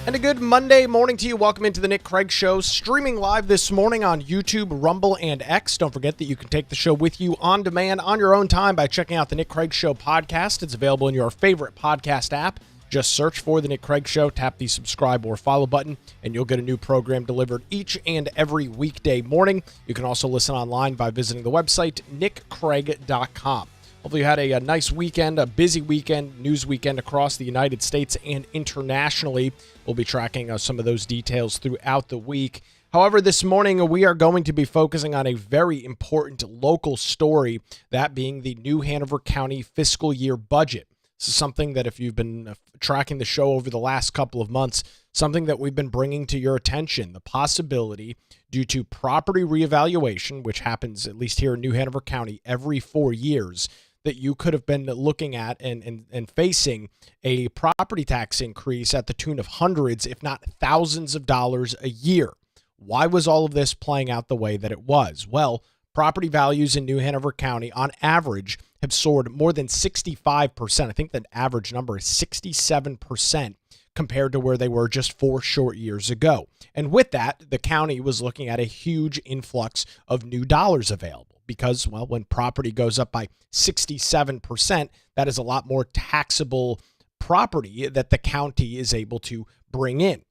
And a good Monday morning to you. Welcome into the Nick Craig Show, streaming live this morning on YouTube, Rumble, and X. Don't forget that you can take the show with you on demand on your own time by checking out the Nick Craig Show podcast. It's available in your favorite podcast app. Just search for the Nick Craig Show, tap the subscribe or follow button, and you'll get a new program delivered each and every weekday morning. You can also listen online by visiting the website, nickcraig.com. Hopefully you had a nice weekend, a busy weekend, news weekend across the United States and internationally. We'll be tracking some of those details throughout the week. However, this morning we are going to be focusing on a very important local story, that being the new Hanover County fiscal year budget. This is something that if you've been tracking the show over the last couple of months, something that we've been bringing to your attention, the possibility due to property reevaluation, which happens at least here in New Hanover County every 4 years, that you could have been looking at and facing a property tax increase at the tune of hundreds, if not thousands of dollars a year. Why was all of this playing out the way that it was? Well, property values in New Hanover County on average have soared more than 65%. I think the average number is 67% compared to where they were just 4 short years ago. And with that, the county was looking at a huge influx of new dollars available because, well, when property goes up by 67%, that is a lot more taxable property that the county is able to bring in.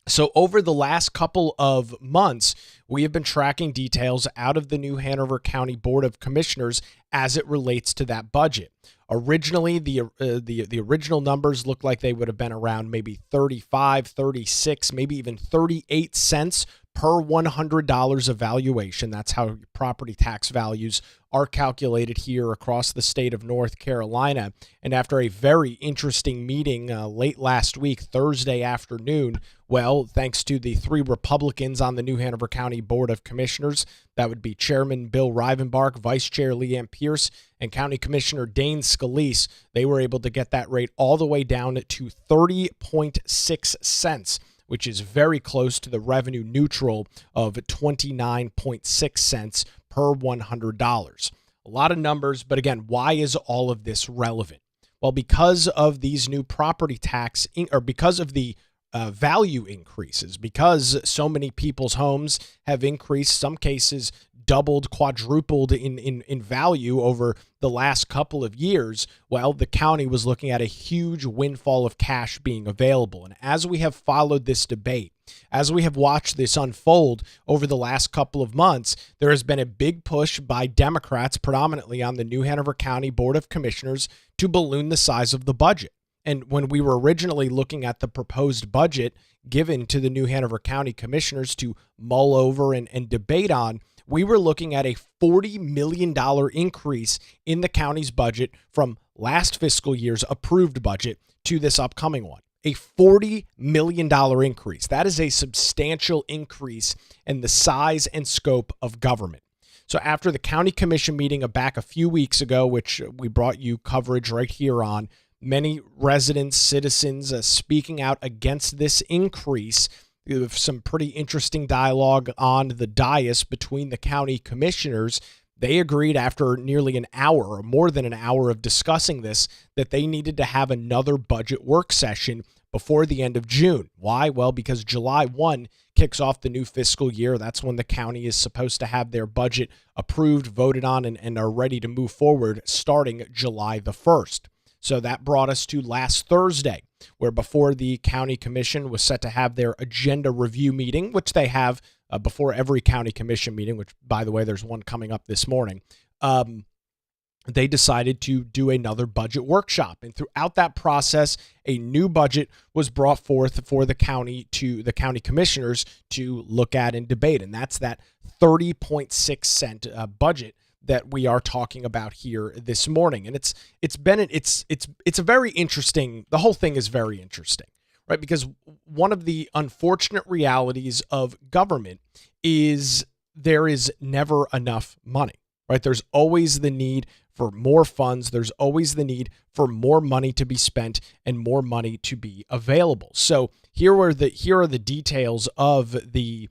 So over the last couple of months, we have been tracking details out of the New Hanover County Board of Commissioners as it relates to that budget. Originally, the original numbers looked like they would have been around maybe 35, 36, maybe even 38 cents per $100 of valuation. That's how property tax values are calculated here across the state of North Carolina. And after a very interesting meeting late last week, Thursday afternoon, well, thanks to the 3 Republicans on the New Hanover County Board of Commissioners, that would be Chairman Bill Rivenbark, Vice Chair Leanne Pierce, and County Commissioner Dane Scalise, they were able to get that rate all the way down to 30.6 cents, which is very close to the revenue neutral of 29.6 cents per $100. A lot of numbers, but again, why is all of this relevant? Well, because of these new property tax, or because of the value increases, because so many people's homes have increased, some cases doubled, quadrupled in value over the last couple of years, well, the county was looking at a huge windfall of cash being available. And as we have followed this debate, as we have watched this unfold over the last couple of months, there has been a big push by Democrats, predominantly on the New Hanover County Board of Commissioners, to balloon the size of the budget. And when we were originally looking at the proposed budget given to the New Hanover County Commissioners to mull over and debate on, we were looking at a $40 million increase in the county's budget from last fiscal year's approved budget to this upcoming one. A $40 million increase. That is a substantial increase in the size and scope of government. So after the county commission meeting back a few weeks ago, which we brought you coverage right here on, many residents, citizens speaking out against this increase. Some pretty interesting dialogue on the dais between the county commissioners. They agreed after nearly an hour or more than an hour of discussing this that they needed to have another budget work session before the end of June. Why? Well, because July 1 kicks off the new fiscal year. That's when the county is supposed to have their budget approved, voted on, and are ready to move forward starting July the 1st. So that brought us to last Thursday, where before the county commission was set to have their agenda review meeting, which they have before every county commission meeting, which, by the way, there's one coming up this morning, they decided to do another budget workshop. And throughout that process, a new budget was brought forth for the county commissioners to look at and debate. And that's that 30.6 cent budget that we are talking about here this morning. And it's a very interesting, the whole thing is very interesting, right? Because one of the unfortunate realities of government is there is never enough money, right? There's always the need for more funds. There's always the need for more money to be spent and more money to be available. So here are the details of the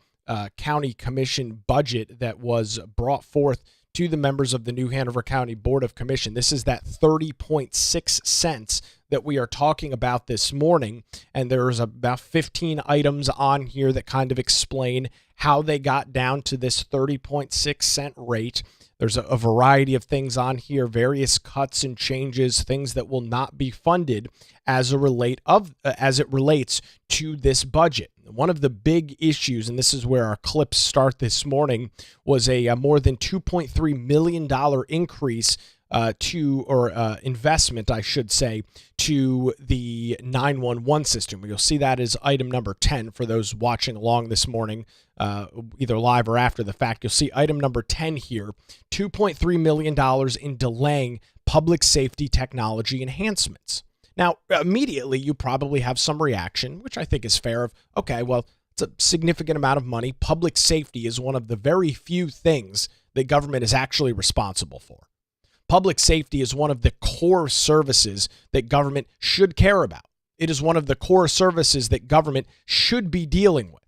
county commission budget that was brought forth to the members of the new Hanover County Board of Commission. This is that 30.6 cents that we are talking about this morning. And there's about 15 items on here that kind of explain how they got down to this 30.6 cent rate. There's a variety of things on here, various cuts and changes, things that will not be funded as it relates to this budget. One of the big issues, and this is where our clips start this morning, was a more than $2.3 million increase investment, I should say, to the 911 system. You'll see that as item number 10 for those watching along this morning, either live or after the fact. You'll see item number 10 here, $2.3 million in delaying public safety technology enhancements. Now, immediately, you probably have some reaction, which I think is fair, of, okay, well, it's a significant amount of money. Public safety is one of the very few things that government is actually responsible for. Public safety is one of the core services that government should care about. It is one of the core services that government should be dealing with.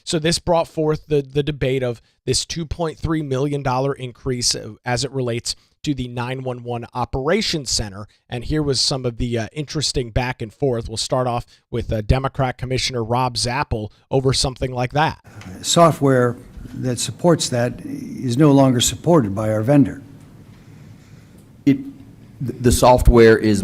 So this brought forth the debate of this $2.3 million increase as it relates to the 911 Operations Center. And here was some of the interesting back and forth. We'll start off with Democrat Commissioner Rob Zappel over something like that. Software that supports that is no longer supported by our vendor. The software is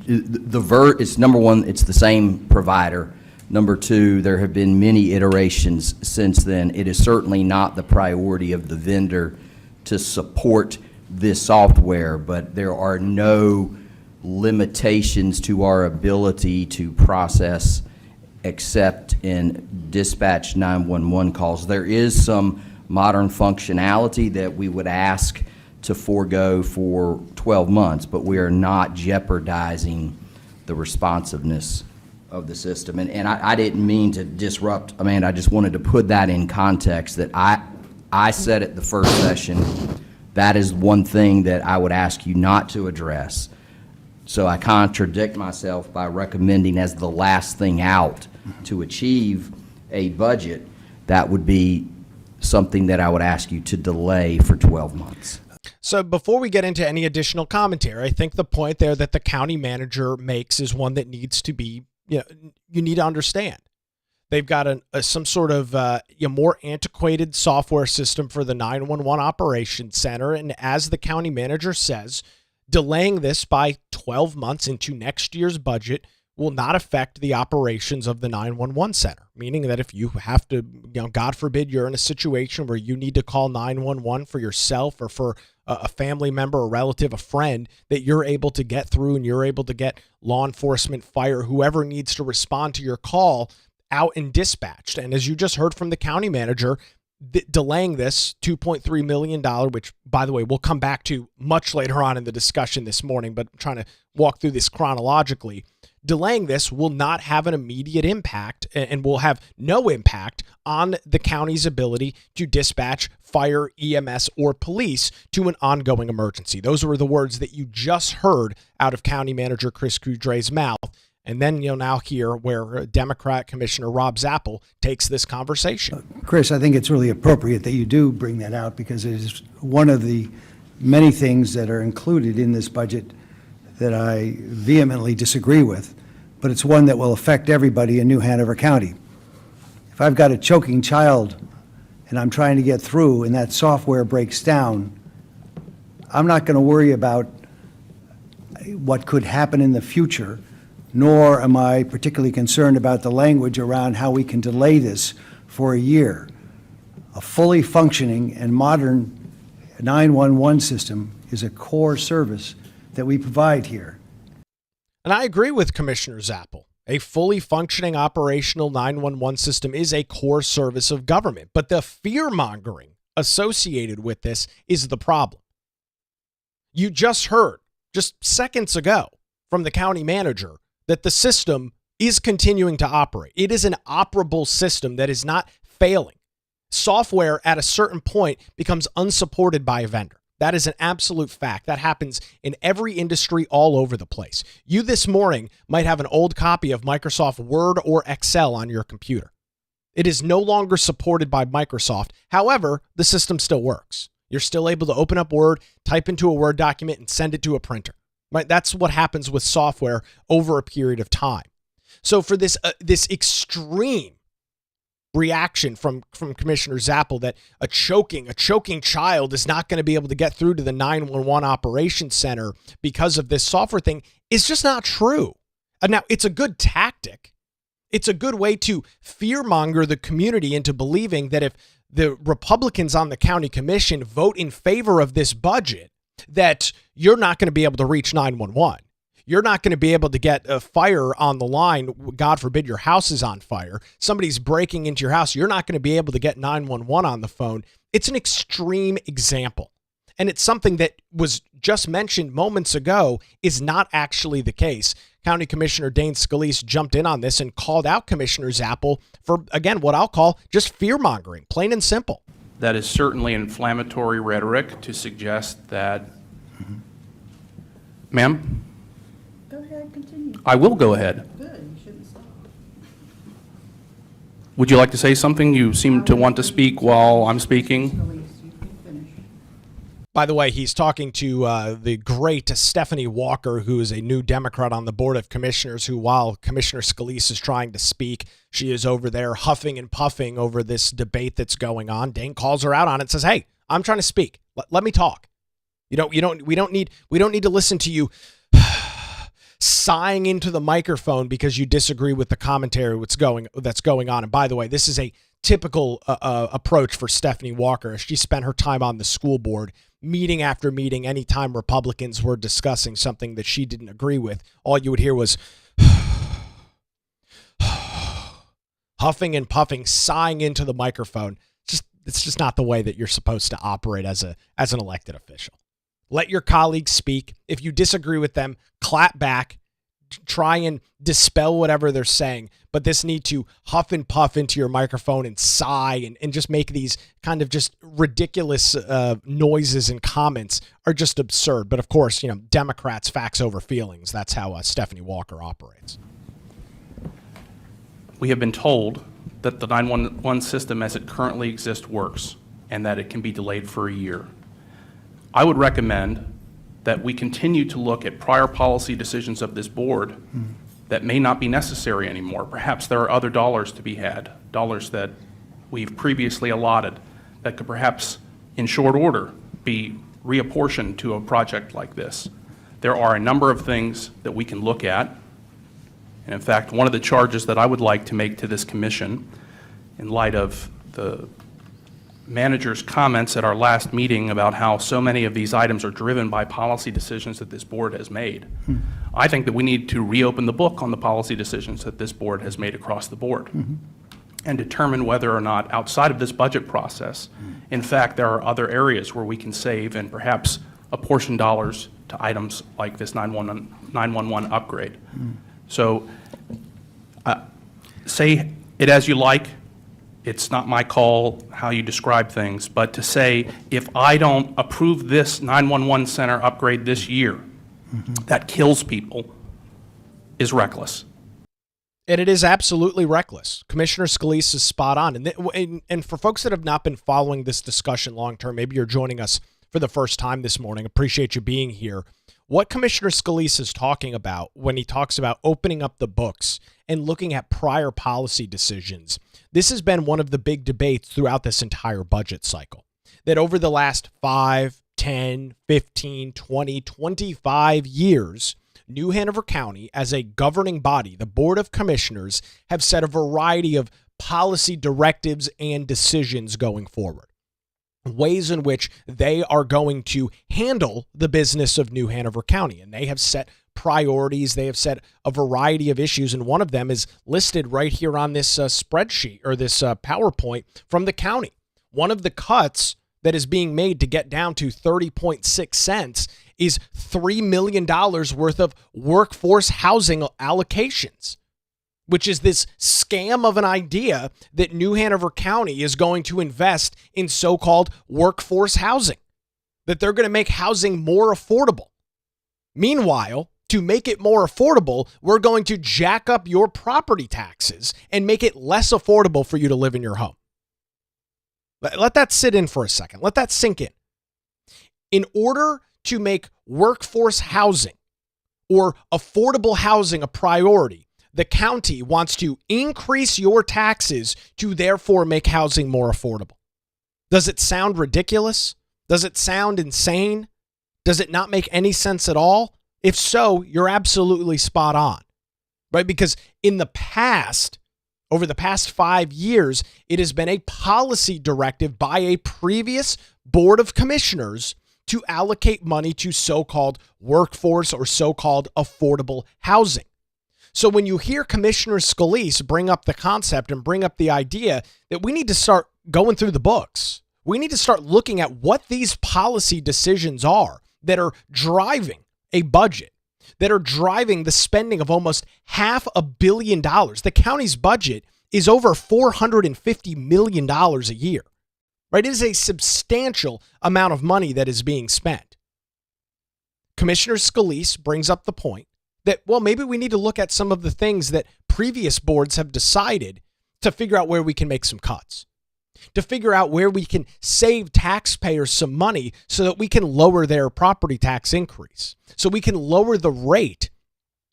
it's number one, it's the same provider. Number two, there have been many iterations since then. It is certainly not the priority of the vendor to support this software, but there are no limitations to our ability to process, accept, and dispatch 911 calls. There is some modern functionality that we would ask to forego for 12 months, but we are not jeopardizing the responsiveness of the system. And I didn't mean to disrupt, Amanda, I just wanted to put that in context that I said at the first session, that is one thing that I would ask you not to address. So I contradict myself by recommending as the last thing out to achieve a budget, that would be something that I would ask you to delay for 12 months. So before we get into any additional commentary, I think the point there that the county manager makes is one that needs to be, you need to understand. They've got some sort of more antiquated software system for the 911 Operations Center. And as the county manager says, delaying this by 12 months into next year's budget will not affect the operations of the 911 center, meaning that if you have to, God forbid, you're in a situation where you need to call 911 for yourself or for a family member, a relative, a friend, that you're able to get through and you're able to get law enforcement, fire, whoever needs to respond to your call out and dispatched. And as you just heard from the county manager, delaying this $2.3 million, which, by the way, we'll come back to much later on in the discussion this morning, but I'm trying to walk through this chronologically. Delaying this will not have an immediate impact and will have no impact on the county's ability to dispatch fire, EMS, or police to an ongoing emergency. Those were the words that you just heard out of County Manager Chris Coudre's mouth. And then you'll now hear where Democrat Commissioner Rob Zappel takes this conversation. Chris, I think it's really appropriate that you do bring that out because it is one of the many things that are included in this budget that I vehemently disagree with, but it's one that will affect everybody in New Hanover County. If I've got a choking child and I'm trying to get through and that software breaks down, I'm not going to worry about what could happen in the future, nor am I particularly concerned about the language around how we can delay this for a year. A fully functioning and modern 911 system is a core service that we provide here. And I agree with Commissioner Zappel. A fully functioning operational 911 system is a core service of government, but the fear-mongering associated with this is the problem. You just heard, just seconds ago, from the county manager that the system is continuing to operate. It is an operable system that is not failing. Software at a certain point becomes unsupported by a vendor. That is an absolute fact. That happens in every industry all over the place. You this morning might have an old copy of Microsoft Word or Excel on your computer. It is no longer supported by Microsoft. However, the system still works. You're still able to open up Word, type into a Word document, and send it to a printer. Right? That's what happens with software over a period of time. So for this extreme reaction from Commissioner Zappel that a choking child is not going to be able to get through to the 911 operations center because of this software thing is just not true. Now, it's a good tactic. It's a good way to fearmonger the community into believing that if the Republicans on the county commission vote in favor of this budget, that you're not going to be able to reach 911. You're not going to be able to get a fire on the line. God forbid your house is on fire. Somebody's breaking into your house. You're not going to be able to get 911 on the phone. It's an extreme example. And it's something that was just mentioned moments ago is not actually the case. County Commissioner Dane Scalise jumped in on this and called out Commissioner Zappel for, again, what I'll call just fear-mongering, plain and simple. That is certainly inflammatory rhetoric to suggest that, ma'am? Go ahead, continue. I will go ahead. Good, you shouldn't stop. Would you like to say something? You seem to want to speak while I'm speaking. Scalise, you can finish. By the way, he's talking to the great Stephanie Walker, who is a new Democrat on the Board of Commissioners, who, while Commissioner Scalise is trying to speak, she is over there huffing and puffing over this debate that's going on. Dane calls her out on it and says, "Hey, I'm trying to speak. Let me talk. We don't need to listen to you sighing into the microphone because you disagree with the commentary that's going on." And by the way, this is a typical approach for Stephanie Walker. She spent her time on the school board, meeting after meeting. Anytime Republicans were discussing something that she didn't agree with, all you would hear was huffing and puffing, sighing into the microphone. It's just not the way that you're supposed to operate as an elected official. Let your colleagues speak. If you disagree with them, clap back, try and dispel whatever they're saying. But this need to huff and puff into your microphone and sigh and just make these kind of just ridiculous noises and comments are just absurd. But of course, Democrats, facts over feelings. That's how Stephanie Walker operates. We have been told that the 911 system as it currently exists works and that it can be delayed for a year. I would recommend that we continue to look at prior policy decisions of this board that may not be necessary anymore. Perhaps there are other dollars to be had, dollars that we've previously allotted that could perhaps in short order be reapportioned to a project like this. There are a number of things that we can look at. And in fact, one of the charges that I would like to make to this commission in light of the manager's comments at our last meeting about how so many of these items are driven by policy decisions that this board has made. I think that we need to reopen the book on the policy decisions that this board has made across the board and determine whether or not outside of this budget process, in fact, there are other areas where we can save and perhaps apportion dollars to items like this 911 upgrade. So say it as you like. It's not my call how you describe things, but to say, if I don't approve this 911 center upgrade this year, that kills people, is reckless. And it is absolutely reckless. Commissioner Scalise is spot on. And for folks that have not been following this discussion long term, maybe you're joining us for the first time this morning. Appreciate you being here. What Commissioner Scalise is talking about when he talks about opening up the books and looking at prior policy decisions, this has been one of the big debates throughout this entire budget cycle, that over the last 5, 10, 15, 20, 25 years, New Hanover County, as a governing body, the Board of Commissioners, have set a variety of policy directives and decisions going forward. Ways in which they are going to handle the business of New Hanover County. And they have set priorities. They have set a variety of issues. And one of them is listed right here on this spreadsheet or this PowerPoint from the county. One of the cuts that is being made to get down to 30.6 cents is $3 million worth of workforce housing allocations, which is this scam of an idea that New Hanover County is going to invest in so-called workforce housing, that they're going to make housing more affordable. Meanwhile, to make it more affordable, we're going to jack up your property taxes and make it less affordable for you to live in your home. Let that sit in for a second. Let that sink in. In order to make workforce housing or affordable housing a priority, the county wants to increase your taxes to therefore make housing more affordable. Does it sound ridiculous? Does it sound insane? Does it not make any sense at all? If so, you're absolutely spot on, right? Because in the past, over the past 5 years, it has been a policy directive by a previous board of commissioners to allocate money to so-called workforce or so-called affordable housing. So when you hear Commissioner Scalise bring up the concept and bring up the idea that we need to start going through the books, we need to start looking at what these policy decisions are that are driving a budget, that are driving the spending of almost $500 million. The county's budget is over $450 million a year, right? It is a substantial amount of money that is being spent. Commissioner Scalise brings up the point that, well, maybe we need to look at some of the things that previous boards have decided to figure out where we can make some cuts, to figure out where we can save taxpayers some money so that we can lower their property tax increase, so we can lower the rate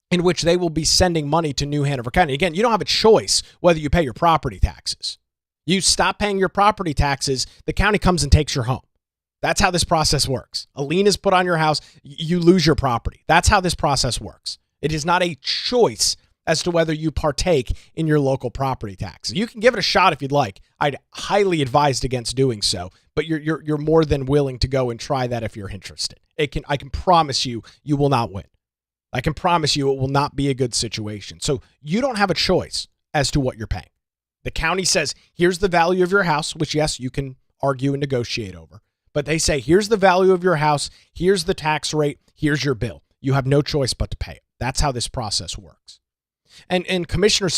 in which they will be sending money to New Hanover County. Again, you don't have a choice whether you pay your property taxes. You stop paying your property taxes, the county comes and takes your home. That's how this process works. A lien is put on your house, you lose your property. That's how this process works. It is not a choice as to whether you partake in your local property tax. You can give it a shot if you'd like. I'd highly advise against doing so, but you're more than willing to go and try that if you're interested. I can promise you, you will not win. I can promise you it will not be a good situation. So you don't have a choice as to what you're paying. The county says, here's the value of your house, which yes, you can argue and negotiate over, but they say, here's the value of your house, here's the tax rate, here's your bill. You have no choice but to pay it. That's how this process works. And Commissioner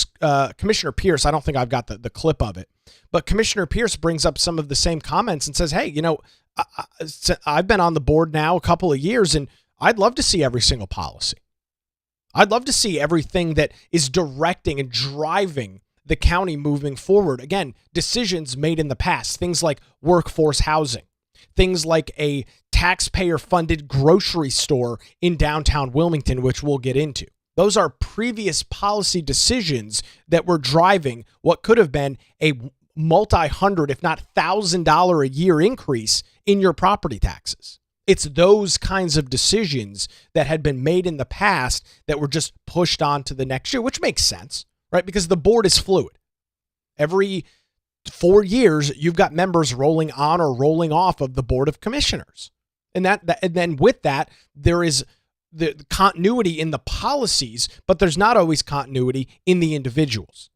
Pierce, I don't think I've got the clip of it, but Commissioner Pierce brings up some of the same comments and says, hey, I've been on the board now a couple of years, and I'd love to see every single policy. I'd love to see everything that is directing and driving the county moving forward. Again, decisions made in the past, things like workforce housing, things like a taxpayer-funded grocery store in downtown Wilmington, which we'll get into. Those are previous policy decisions that were driving what could have been a multi-hundred, if not $1,000 a year increase in your property taxes. It's those kinds of decisions that had been made in the past that were just pushed on to the next year, which makes sense, right? Because the board is fluid. Every 4 years, you've got members rolling on or rolling off of the Board of Commissioners. And then with that, there is the continuity in the policies, but there's not always continuity in the individuals.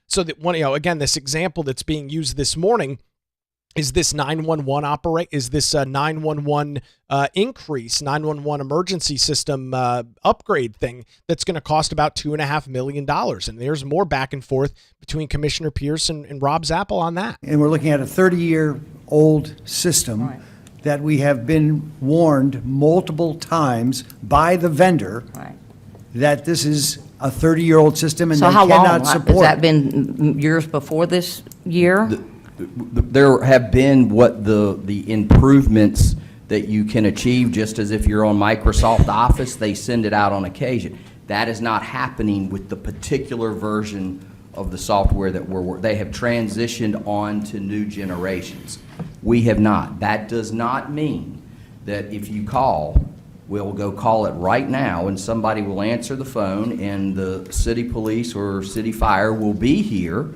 So that again, this example that's being used this morning is this 911 increase, 911 emergency system upgrade thing that's going to cost about $2.5 million. And there's more back and forth between Commissioner Pierce and Rob Zappel on that. And we're looking at a 30-year-old system. Right. That we have been warned multiple times by the vendor Right. that this is a 30-year-old system and So they how long? cannot Has support. that been years before this year? There have been the improvements that you can achieve just as if you're on Microsoft Office, they send it out on occasion. That is not happening with the particular version of the software that they have transitioned on to new generations. We have not. That does not mean that if you call, we'll go call it right now and somebody will answer the phone and the city police or city fire will be here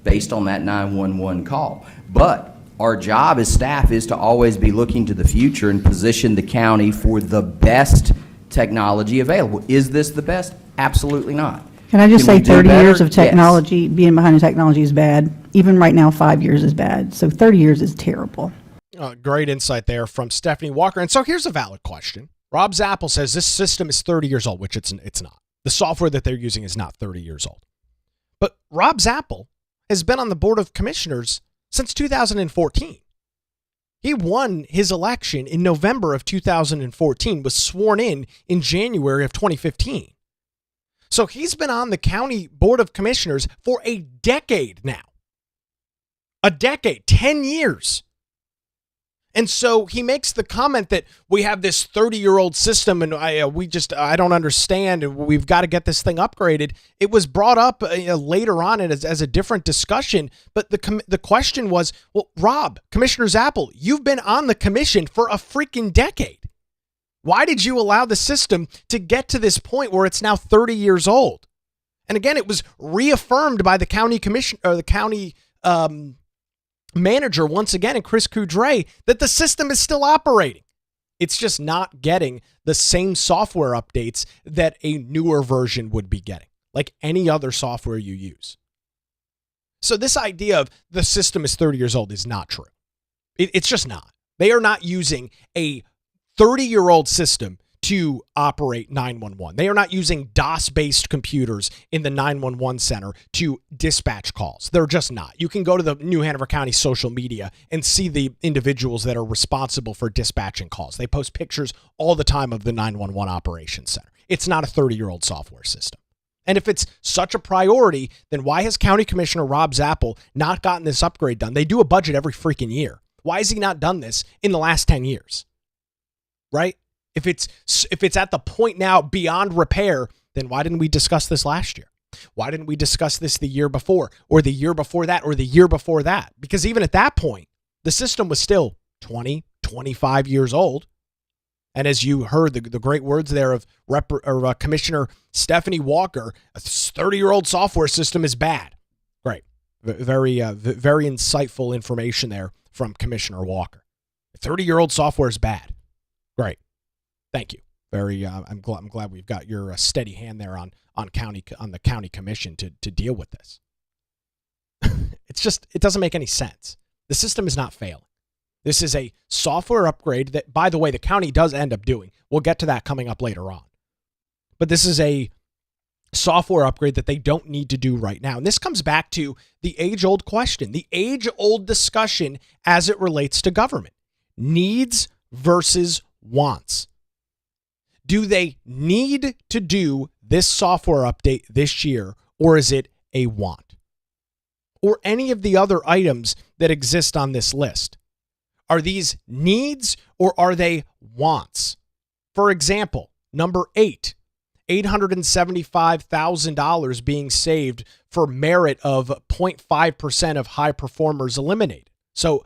based on that 911 call. But our job as staff is to always be looking to the future and position the county for the best technology available. Is this the best? Absolutely not. Can I just Can say we do 30 years better? of technology, being behind the technology is bad. Even right now, 5 years is bad. So 30 years is terrible. Great insight there from Stephanie Walker. And so here's a valid question. Rob Zappel says this system is 30 years old, which it's not. The software that they're using is not 30 years old. But Rob Zappel has been on the Board of Commissioners since 2014. He won his election in November of 2014, was sworn in January of 2015. So he's been on the county Board of Commissioners for a decade now. A decade, 10 years. And so he makes the comment that we have this 30-year-old system and I don't understand, and we've got to get this thing upgraded. It was brought up later on as a different discussion, but the question was, well, Rob, Commissioner Zappel, you've been on the commission for a freaking decade. Why did you allow the system to get to this point where it's now 30 years old? And again, it was reaffirmed by the county commission or the county manager once again, and Chris Coudray, that the system is still operating. It's just not getting the same software updates that a newer version would be getting, like any other software you use. So this idea of the system is 30 years old is not true. It's just not. They are not using a 30-year-old system to operate 911. They are not using DOS-based computers in the 911 center to dispatch calls. They're just not. You can go to the New Hanover County social media and see the individuals that are responsible for dispatching calls. They post pictures all the time of the 911 operations center. It's not a 30-year-old software system. And if it's such a priority, then why has County Commissioner Rob Zappel not gotten this upgrade done? They do a budget every freaking year. Why has he not done this in the last 10 years? Right? If it's at the point now beyond repair, then why didn't we discuss this last year? Why didn't we discuss this the year before, or the year before that, or the year before that? Because even at that point, the system was still 20, 25 years old. And as you heard the great words there of Commissioner Stephanie Walker, a 30-year-old software system is bad. Great. Very insightful information there from Commissioner Walker. A 30-year-old software is bad. Great. Thank you. I'm glad we've got your steady hand there on the county commission to deal with this. It doesn't make any sense. The system is not failing. This is a software upgrade that, by the way, the county does end up doing. We'll get to that coming up later on. But this is a software upgrade that they don't need to do right now. And this comes back to the age-old question, the age-old discussion as it relates to government. Needs versus wants. Do they need to do this software update this year, or is it a want? Or any of the other items that exist on this list? Are these needs or are they wants? For example, number 8, $875,000 being saved for merit of 0.5% of high performers eliminated. So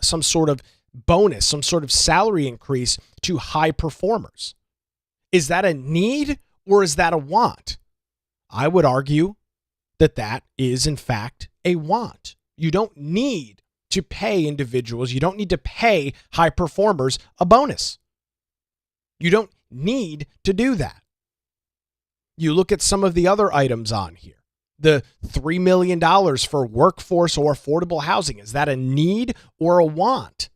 some sort of bonus, some sort of salary increase to high performers. Is that a need or is that a want? I would argue that that is, in fact, a want. You don't need to pay individuals, you don't need to pay high performers a bonus. You don't need to do that. You look at some of the other items on here. The $3 million for workforce or affordable housing. Is that a need or a want?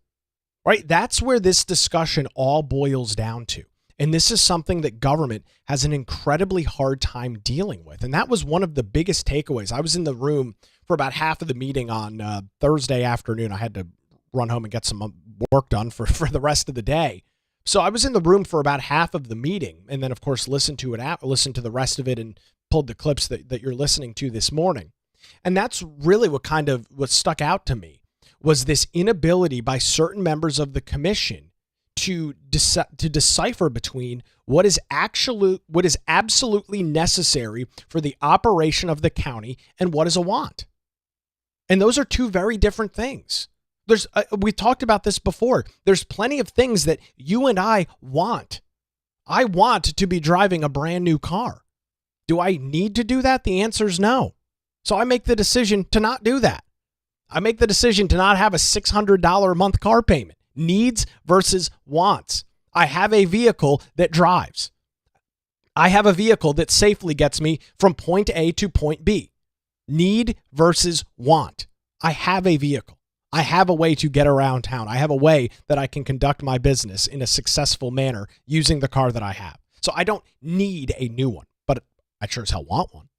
Right? That's where this discussion all boils down to. And this is something that government has an incredibly hard time dealing with. And that was one of the biggest takeaways. I was in the room for about half of the meeting on Thursday afternoon. I had to run home and get some work done for the rest of the day. So I was in the room for about half of the meeting, and then, of course, listened to the rest of it and pulled the clips that you're listening to this morning. And that's really what stuck out to me, was this inability by certain members of the commission to decipher between what is absolutely necessary for the operation of the county and what is a want. And those are two very different things. We talked about this before. There's plenty of things that you and I want. I want to be driving a brand new car. Do I need to do that? The answer is no. So I make the decision to not do that. I make the decision to not have a $600 a month car payment. Needs versus wants. I have a vehicle that drives. I have a vehicle that safely gets me from point A to point B. Need versus want. I have a vehicle. I have a way to get around town. I have a way that I can conduct my business in a successful manner using the car that I have. So I don't need a new one, but I sure as hell want one.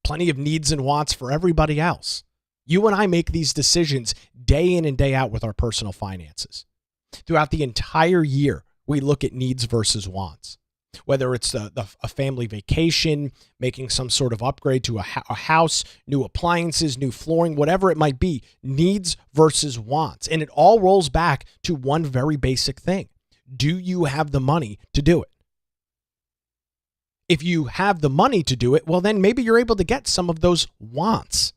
Plenty of needs and wants for everybody else. You and I make these decisions day in and day out with our personal finances. Throughout the entire year, we look at needs versus wants. Whether it's a family vacation, making some sort of upgrade to a house, new appliances, new flooring, whatever it might be, needs versus wants. And it all rolls back to one very basic thing. Do you have the money to do it? If you have the money to do it, well, then maybe you're able to get some of those wants.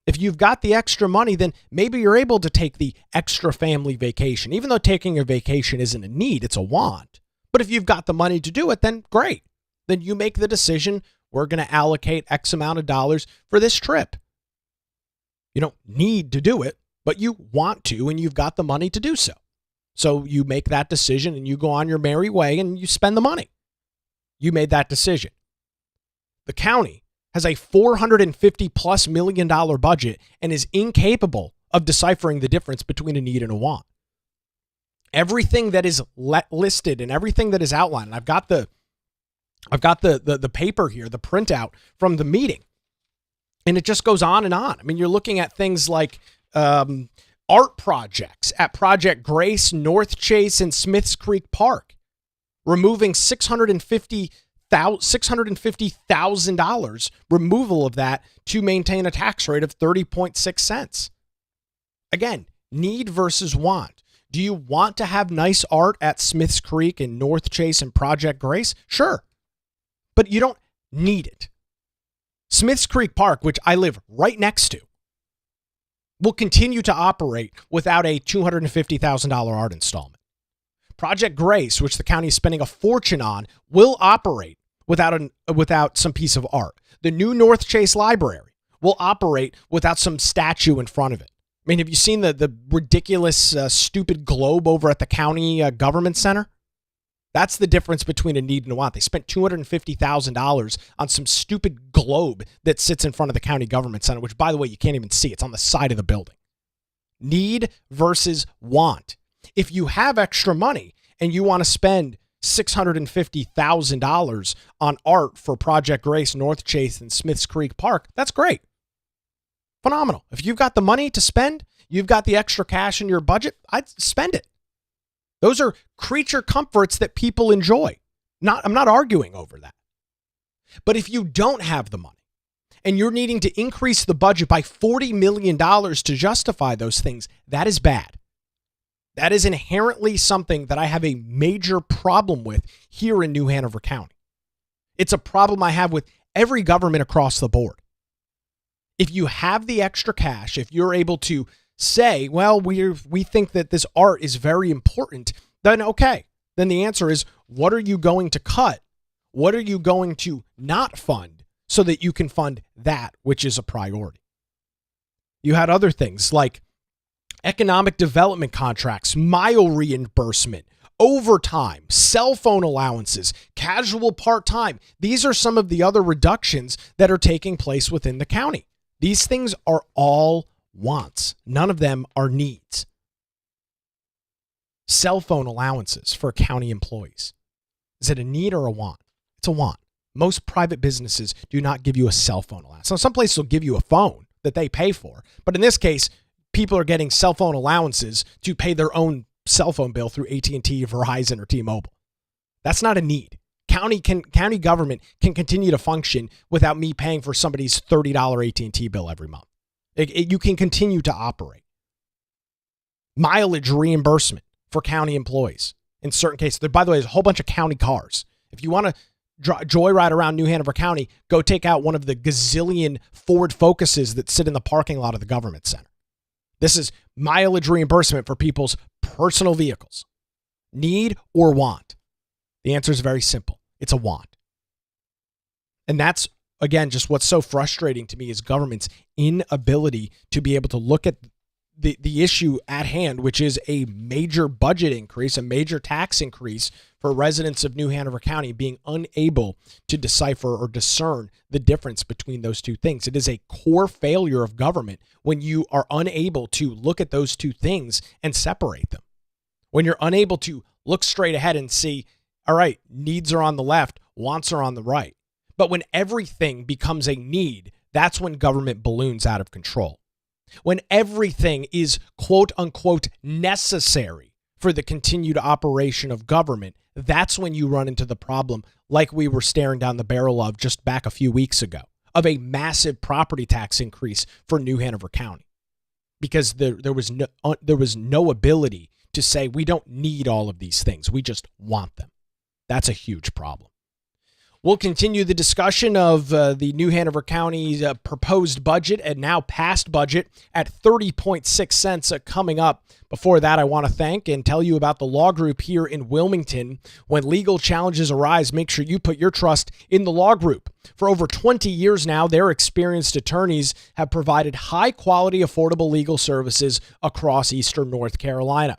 If you've got the extra money, then maybe you're able to take the extra family vacation. Even though taking a vacation isn't a need, it's a want. But if you've got the money to do it, then great. Then you make the decision, we're going to allocate X amount of dollars for this trip. You don't need to do it, but you want to, and you've got the money to do so. So you make that decision and you go on your merry way and you spend the money. You made that decision. The county has a $450+ million budget and is incapable of deciphering the difference between a need and a want. Everything that is listed and everything that is outlined, and I've got the paper here, the printout from the meeting, and it just goes on and on. I mean, you're looking at things like art projects at Project Grace, North Chase, and Smiths Creek Park, removing $650,000 removal of that to maintain a tax rate of 30.6 cents. Again, need versus want. Do you want to have nice art at Smiths Creek and North Chase and Project Grace? Sure. But you don't need it. Smiths Creek Park, which I live right next to, will continue to operate without a $250,000 art installment. Project Grace, which the county is spending a fortune on, will operate without some piece of art. The new North Chase Library will operate without some statue in front of it. I mean, have you seen the ridiculous, stupid globe over at the county government center? That's the difference between a need and a want. They spent $250,000 on some stupid globe that sits in front of the county government center, which, by the way, you can't even see. It's on the side of the building. Need versus want. If you have extra money and you want to spend $650,000 on art for Project Grace, North Chase, and Smiths Creek Park, that's great. Phenomenal. If you've got the money to spend, you've got the extra cash in your budget, I'd spend it. Those are creature comforts that people enjoy. I'm not arguing over that. But if you don't have the money and you're needing to increase the budget by $40 million to justify those things, that is bad. That is inherently something that I have a major problem with here in New Hanover County. It's a problem I have with every government across the board. If you have the extra cash, if you're able to say, well, we think that this art is very important, then okay. Then the answer is, what are you going to cut? What are you going to not fund so that you can fund that which is a priority? You had other things like economic development contracts, mile reimbursement, overtime, cell phone allowances, casual part-time. These are some of the other reductions that are taking place within the county. These things are all wants. None of them are needs. Cell phone allowances for county employees. Is it a need or a want? It's a want. Most private businesses do not give you a cell phone allowance. So some places will give you a phone that they pay for. But in this case, people are getting cell phone allowances to pay their own cell phone bill through AT&T, Verizon, or T-Mobile. That's not a need. County government can continue to function without me paying for somebody's $30 AT&T bill every month. You can continue to operate. Mileage reimbursement for county employees in certain cases. By the way, there's a whole bunch of county cars. If you want to joyride around New Hanover County, go take out one of the gazillion Ford Focuses that sit in the parking lot of the government center. This is mileage reimbursement for people's personal vehicles. Need or want? The answer is very simple. It's a want. And that's, again, just what's so frustrating to me is government's inability to be able to look at the issue at hand, which is a major budget increase, a major tax increase for residents of New Hanover County, being unable to decipher or discern the difference between those two things. It is a core failure of government when you are unable to look at those two things and separate them. When you're unable to look straight ahead and see, all right, needs are on the left, wants are on the right. But when everything becomes a need, that's when government balloons out of control. When everything is quote unquote necessary for the continued operation of government, that's when you run into the problem like we were staring down the barrel of just back a few weeks ago, of a massive property tax increase for New Hanover County. Because there was no ability to say we don't need all of these things. We just want them. That's a huge problem. We'll continue the discussion of the New Hanover County's proposed budget and now passed budget at 30.6 cents coming up. Before that, I want to thank and tell you about the law group here in Wilmington. When legal challenges arise, make sure you put your trust in the law group. For over 20 years now, their experienced attorneys have provided high-quality, affordable legal services across Eastern North Carolina.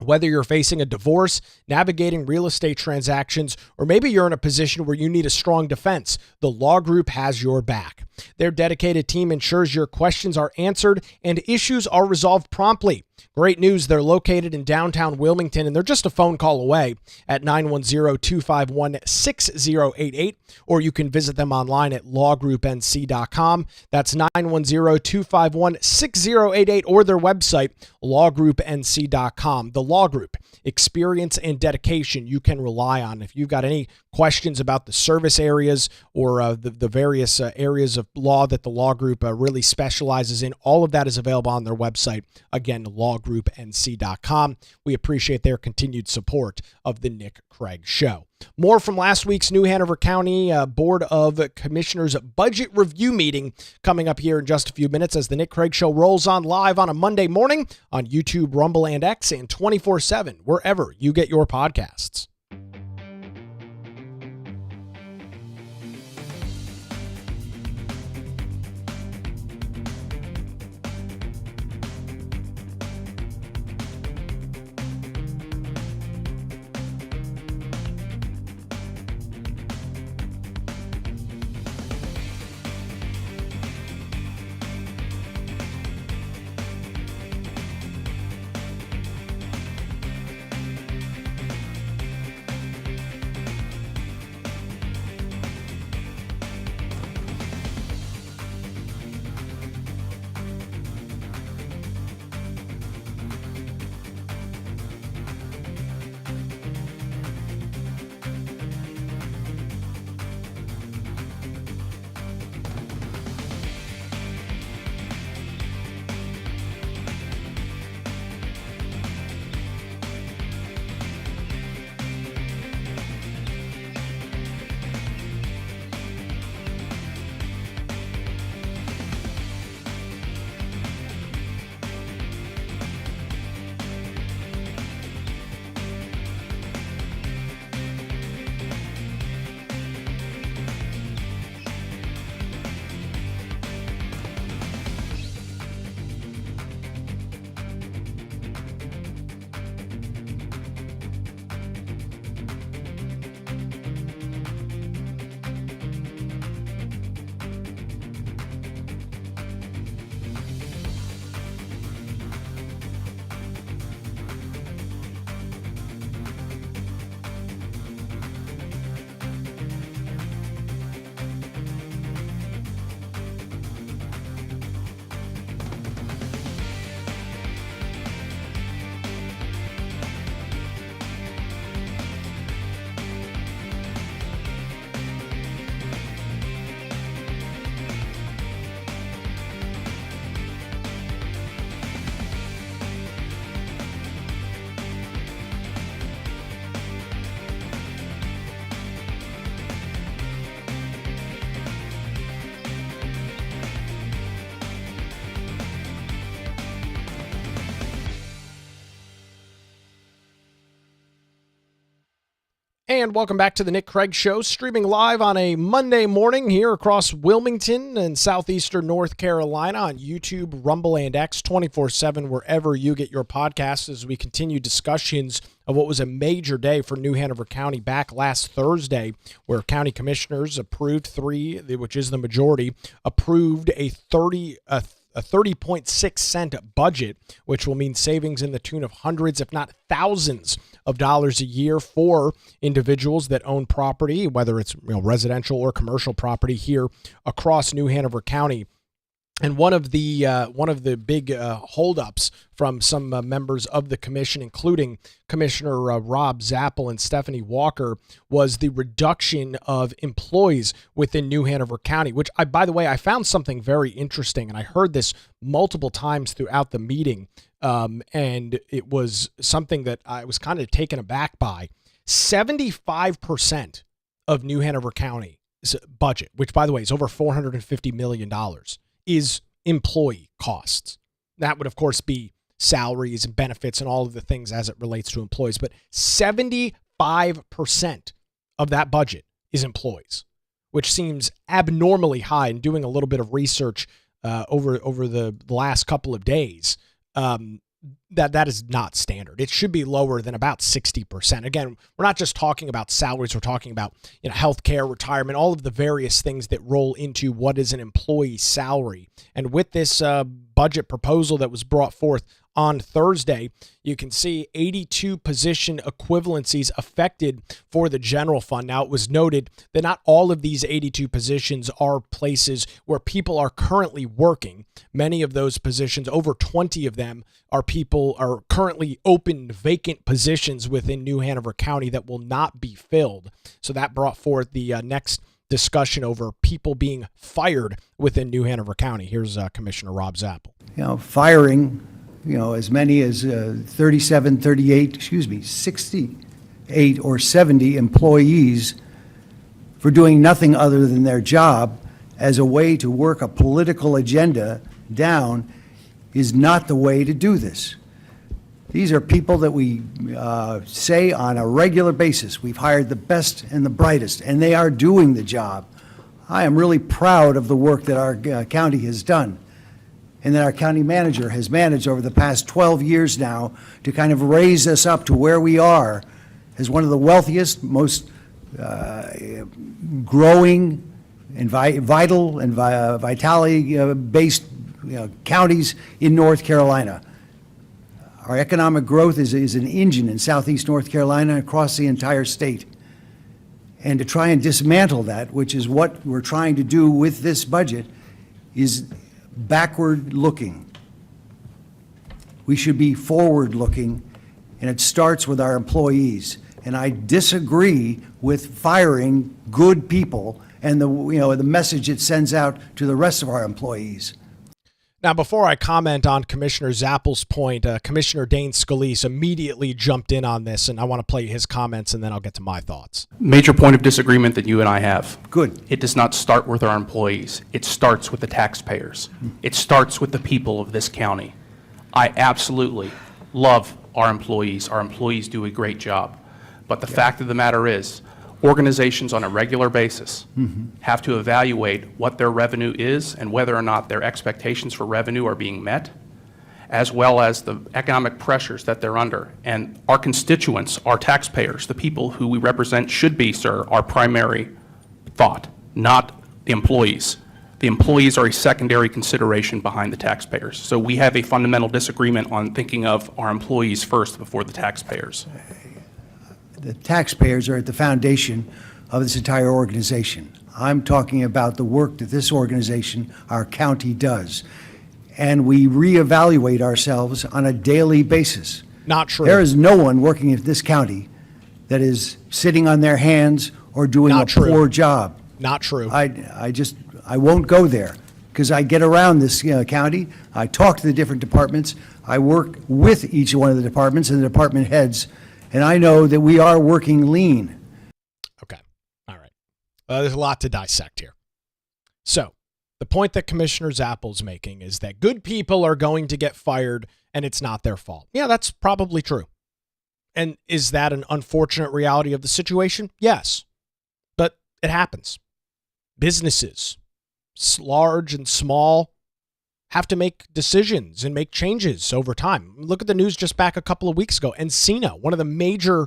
Whether you're facing a divorce, navigating real estate transactions, or maybe you're in a position where you need a strong defense, the law group has your back. Their dedicated team ensures your questions are answered and issues are resolved promptly. Great news, they're located in downtown Wilmington, and they're just a phone call away at 910-251-6088, or you can visit them online at lawgroupnc.com. That's 910-251-6088, or their website, lawgroupnc.com. The Law Group, experience and dedication you can rely on. If you've got any questions about the service areas or the various areas of law that the Law Group really specializes in, all of that is available on their website. Again, lawgroupnc.com. We appreciate their continued support of the Nick Craig Show. More from last week's New Hanover County Board of Commissioners budget review meeting coming up here in just a few minutes as the Nick Craig Show rolls on live on a Monday morning on YouTube, Rumble, and X, and 24/7 wherever you get your podcasts. And welcome back to the Nick Craig Show, streaming live on a Monday morning here across Wilmington and southeastern North Carolina on YouTube, Rumble, and X, 24/7, wherever you get your podcasts, as we continue discussions of what was a major day for New Hanover County back last Thursday, where county commissioners approved which is the majority, approved a 30.6 cent budget, which will mean savings in the tune of hundreds, if not thousands of dollars a year for individuals that own property, whether it's residential or commercial property here across New Hanover County. And one of the big holdups from some members of the commission, including Commissioner Rob Zappel and Stephanie Walker, was the reduction of employees within New Hanover County, which by the way, I found something very interesting, and I heard this multiple times throughout the meeting, and it was something that I was kind of taken aback by. 75% of New Hanover County's budget, which by the way is over $450 million, is employee costs. That would, of course, be salaries and benefits and all of the things as it relates to employees. But 75% of that budget is employees, which seems abnormally high. And doing a little bit of research over the last couple of days, that is not standard. It should be lower than about 60%. Again, we're not just talking about salaries. We're talking about healthcare, retirement, all of the various things that roll into what is an employee salary. And with this budget proposal that was brought forth on Thursday, you can see 82 position equivalencies affected for the general fund. Now, it was noted that not all of these 82 positions are places where people are currently working. Many of those positions, over 20 of them, are currently open vacant positions within New Hanover County that will not be filled. So that brought forth the next discussion over people being fired within New Hanover County. Here's Commissioner Rob Zappel. Firing, as many as 68 or 70 employees for doing nothing other than their job as a way to work a political agenda down is not the way to do this. These are people that we say on a regular basis, we've hired the best and the brightest, and they are doing the job. I am really proud of the work that our county has done, and that our county manager has managed over the past 12 years now to kind of raise us up to where we are as one of the wealthiest, most growing and vital and vitality-based counties in North Carolina. Our economic growth is an engine in southeast North Carolina and across the entire state. And to try and dismantle that, which is what we're trying to do with this budget, is backward-looking. We should be forward-looking, and it starts with our employees. And I disagree with firing good people and the message it sends out to the rest of our employees. Now, before I comment on Commissioner Zappel's point, Commissioner Dane Scalise immediately jumped in on this, and I want to play his comments, and then I'll get to my thoughts. Major point of disagreement that you and I have. Good. It does not start with our employees. It starts with the taxpayers. It starts with the people of this county. I absolutely love our employees. Our employees do a great job. But the fact of the matter is, organizations on a regular basis have to evaluate what their revenue is and whether or not their expectations for revenue are being met, as well as the economic pressures that they're under. And our constituents, our taxpayers, the people who we represent should be, sir, our primary thought, not the employees. The employees are a secondary consideration behind the taxpayers. So we have a fundamental disagreement on thinking of our employees first before the taxpayers. The taxpayers are at the foundation of this entire organization. I'm talking about the work that this organization, our county, does. And we reevaluate ourselves on a daily basis. Not true. There is no one working in this county that is sitting on their hands or doing Not a true. poor job. Not true. I won't go there because I get around this county. I talk to the different departments. I work with each one of the departments and the department heads. And I know that we are working lean. Okay. All right. There's a lot to dissect here. So the point that Commissioner Zappel's making is that good people are going to get fired and it's not their fault. Yeah, that's probably true. And is that an unfortunate reality of the situation? Yes. But it happens. Businesses, large and small, have to make decisions and make changes over time. Look at the news just back a couple of weeks ago. Encina, one of the major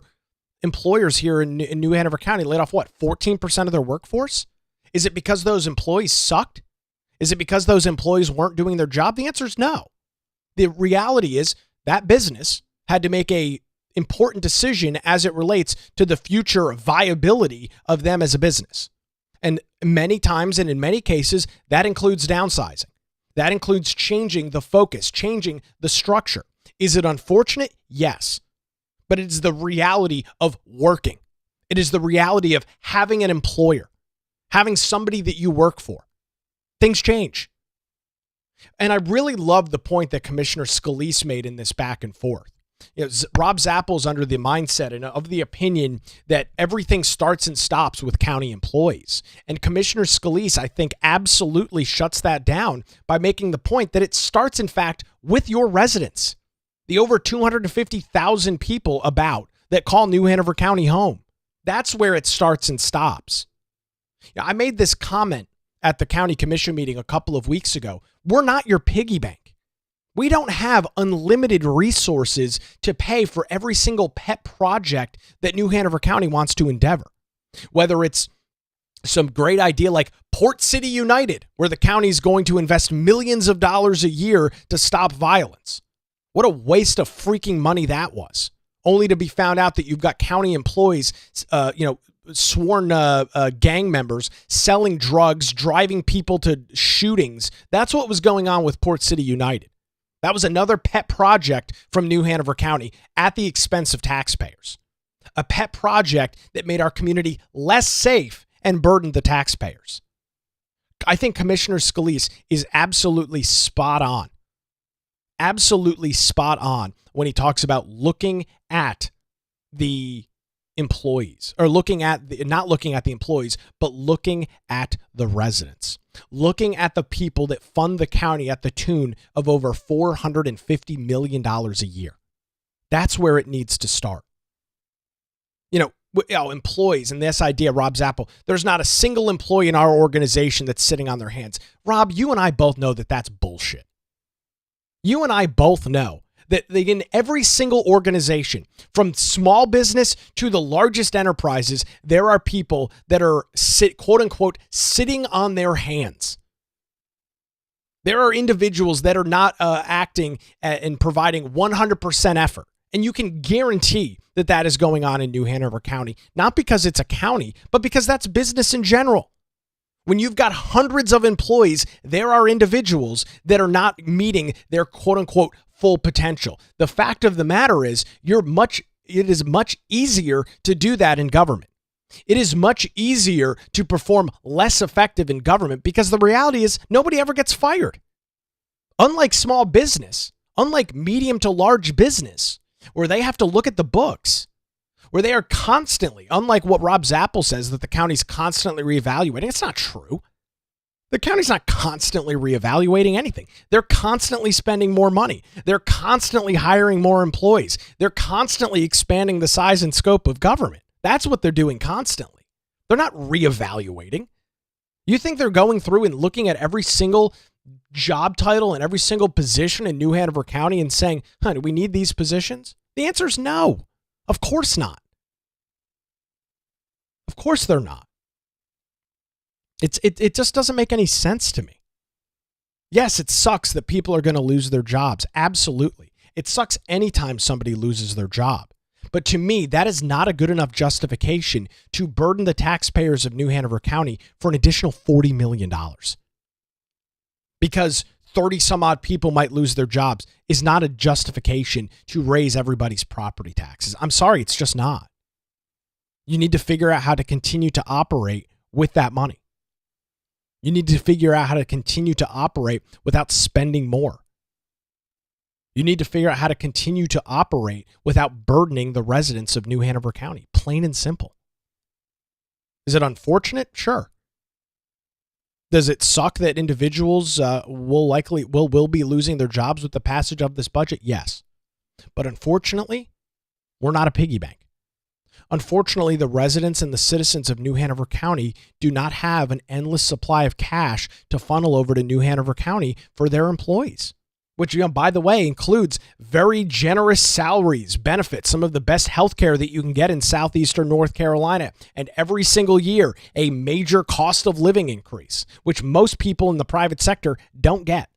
employers here in New Hanover County, laid off, 14% of their workforce? Is it because those employees sucked? Is it because those employees weren't doing their job? The answer is no. The reality is that business had to make a important decision as it relates to the future viability of them as a business. And many times and in many cases, that includes downsizing. That includes changing the focus, changing the structure. Is it unfortunate? Yes. But it is the reality of working. It is the reality of having an employer, having somebody that you work for. Things change. And I really love the point that Commissioner Scalise made in this back and forth. Rob Zappel's under the mindset and of the opinion that everything starts and stops with county employees. And Commissioner Scalise, I think, absolutely shuts that down by making the point that it starts, in fact, with your residents. The over 250,000 people that call New Hanover County home. That's where it starts and stops. I made this comment at the county commission meeting a couple of weeks ago. We're not your piggy bank. We don't have unlimited resources to pay for every single pet project that New Hanover County wants to endeavor. Whether it's some great idea like Port City United, where the county is going to invest millions of dollars a year to stop violence. What a waste of freaking money that was. Only to be found out that you've got county employees, sworn gang members selling drugs, driving people to shootings. That's what was going on with Port City United. That was another pet project from New Hanover County at the expense of taxpayers. A pet project that made our community less safe and burdened the taxpayers. I think Commissioner Scalise is absolutely spot on. Absolutely spot on when he talks about looking at the employees, or not looking at the employees, but looking at the residents, looking at the people that fund the county at the tune of over $450 million a year. That's where it needs to start. Employees and this idea, Rob Zappel, there's not a single employee in our organization that's sitting on their hands. Rob, you and I both know that that's bullshit. You and I both know that in every single organization, from small business to the largest enterprises, there are people that are, quote unquote, sitting on their hands. There are individuals that are not acting and providing 100% effort. And you can guarantee that that is going on in New Hanover County, not because it's a county, but because that's business in general. When you've got hundreds of employees, there are individuals that are not meeting their quote unquote full potential. The fact of the matter is it is much easier to do that in government. It is much easier to perform less effective in government because the reality is nobody ever gets fired. Unlike small business, unlike medium to large business, where they have to look at the books, where they are constantly, unlike what Rob Zappel says, that the county's constantly reevaluating. It's not true. The county's not constantly reevaluating anything. They're constantly spending more money. They're constantly hiring more employees. They're constantly expanding the size and scope of government. That's what they're doing constantly. They're not reevaluating. You think they're going through and looking at every single job title and every single position in New Hanover County and saying, do we need these positions? The answer is no. Of course not. Of course they're not. It just doesn't make any sense to me. Yes, it sucks that people are going to lose their jobs. Absolutely. It sucks anytime somebody loses their job. But to me, that is not a good enough justification to burden the taxpayers of New Hanover County for an additional $40 million. Because 30 some odd people might lose their jobs is not a justification to raise everybody's property taxes. I'm sorry, it's just not. You need to figure out how to continue to operate with that money. You need to figure out how to continue to operate without spending more. You need to figure out how to continue to operate without burdening the residents of New Hanover County. Plain and simple. Is it unfortunate? Sure. Does it suck that individuals will be losing their jobs with the passage of this budget? Yes. But unfortunately, we're not a piggy bank. Unfortunately, the residents and the citizens of New Hanover County do not have an endless supply of cash to funnel over to New Hanover County for their employees, which, by the way, includes very generous salaries, benefits, some of the best health care that you can get in southeastern North Carolina, and every single year, a major cost of living increase, which most people in the private sector don't get.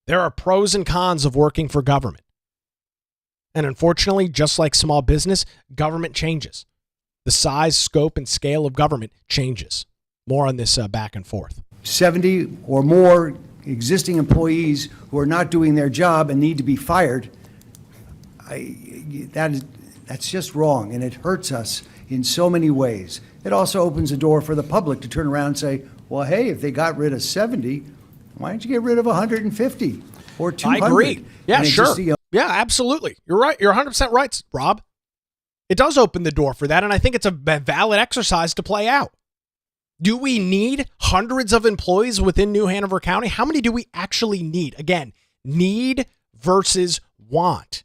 There are pros and cons of working for government. And unfortunately, just like small business, government changes. The size, scope, and scale of government changes. More on this back and forth. 70 or more existing employees who are not doing their job and need to be fired, that's just wrong, and it hurts us in so many ways. It also opens a door for the public to turn around and say, well, hey, if they got rid of 70, why don't you get rid of 150 or 200? I agree. Yeah, And it sure. just, Yeah, absolutely. You're right. You're 100% right, Rob. It does open the door for that, and I think it's a valid exercise to play out. Do we need hundreds of employees within New Hanover County? How many do we actually need? Again, need versus want.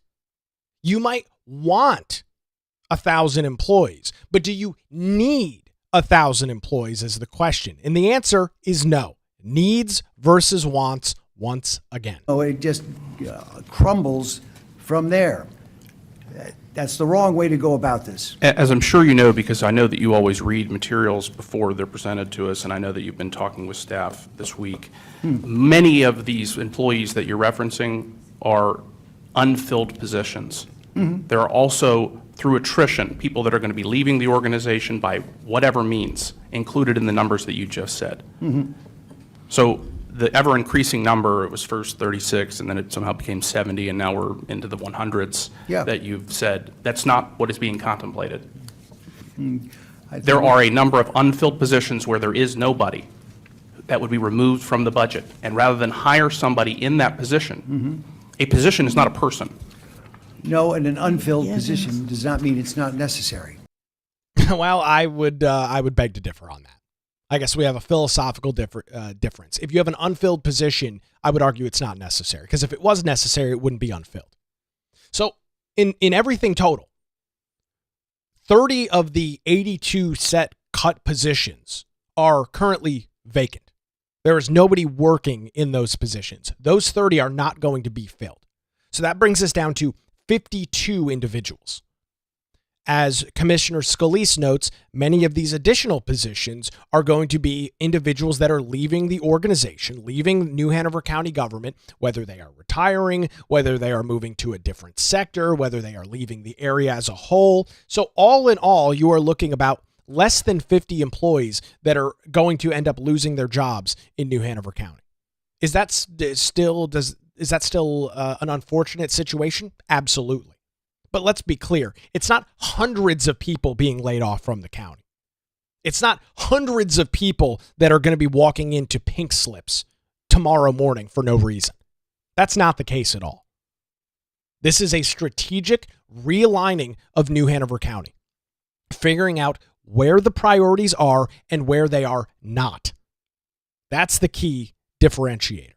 You might want 1,000 employees, but do you need 1,000 employees is the question. And the answer is no. Needs versus wants once again. it just crumbles from there. That's the wrong way to go about this. As I'm sure you know, because I know that you always read materials before they're presented to us, and I know that you've been talking with staff this week, many of these employees that you're referencing are unfilled positions. There are also, through attrition, people that are going to be leaving the organization by whatever means, included in the numbers that you just said. So the ever-increasing number, it was first 36, and then it somehow became 70, and now we're into the 100s Yeah. that you've said. That's not what is being contemplated. I think There are a number of unfilled positions where there is nobody that would be removed from the budget. And rather than hire somebody in that position, a position is not a person. No, and an unfilled position does not mean it's not necessary. Well, I would beg to differ on that. I guess we have a philosophical difference. If you have an unfilled position, I would argue it's not necessary, because if it was necessary, it wouldn't be unfilled. So in everything total, 30 of the 82 set cut positions are currently vacant. There is nobody working in those positions. Those 30 are not going to be filled. So that brings us down to 52 individuals. As Commissioner Scalise notes, many of these additional positions are going to be individuals that are leaving the organization, leaving New Hanover County government, whether they are retiring, whether they are moving to a different sector, whether they are leaving the area as a whole. So all in all, you are looking about less than 50 employees that are going to end up losing their jobs in New Hanover County. Is that still an unfortunate situation? Absolutely. But let's be clear, it's not hundreds of people being laid off from the county. It's not hundreds of people that are going to be walking into pink slips tomorrow morning for no reason. That's not the case at all. This is a strategic realigning of New Hanover County, figuring out where the priorities are and where they are not. That's the key differentiator.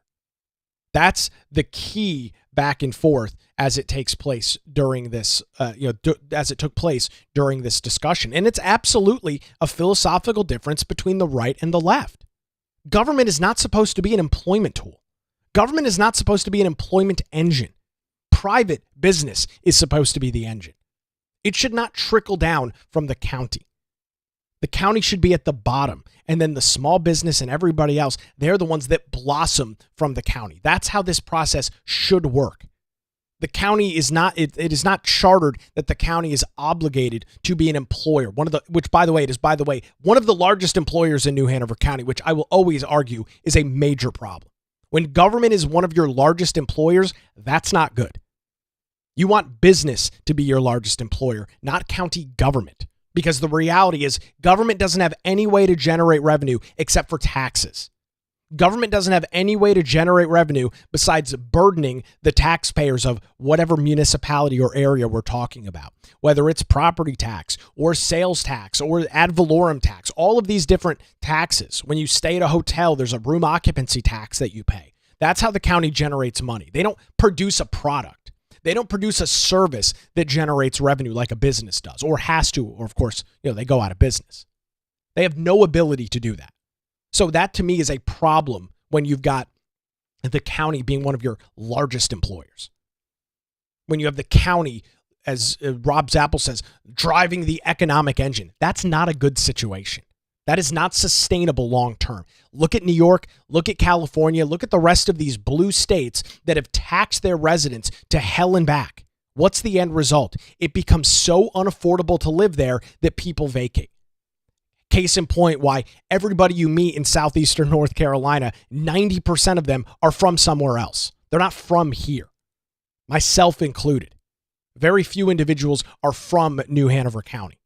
That's the key back and forth as it takes place during this, as it took place during this discussion. And it's absolutely a philosophical difference between the right and the left. Government is not supposed to be an employment tool. Government is not supposed to be an employment engine. Private business is supposed to be the engine. It should not trickle down from the county. The county should be at the bottom, and then the small business and everybody else, they're the ones that blossom from the county. That's how this process should work. The county is not, it is not chartered that the county is obligated to be an employer. One of the largest employers in New Hanover County, which I will always argue is a major problem. When government is one of your largest employers, that's not good. You want business to be your largest employer, not county government. Because the reality is government doesn't have any way to generate revenue except for taxes. Government doesn't have any way to generate revenue besides burdening the taxpayers of whatever municipality or area we're talking about, whether it's property tax or sales tax or ad valorem tax, all of these different taxes. When you stay at a hotel, there's a room occupancy tax that you pay. That's how the county generates money. They don't produce a product. They don't produce a service that generates revenue like a business does or has to, or of course, they go out of business. They have no ability to do that. So that to me is a problem when you've got the county being one of your largest employers. When you have the county, as Rob Zappel says, driving the economic engine. That's not a good situation. That is not sustainable long term. Look at New York, look at California, look at the rest of these blue states that have taxed their residents to hell and back. What's the end result? It becomes so unaffordable to live there that people vacate. Case in point, why everybody you meet in southeastern North Carolina, 90% of them are from somewhere else. They're not from here, myself included. Very few individuals are from New Hanover County.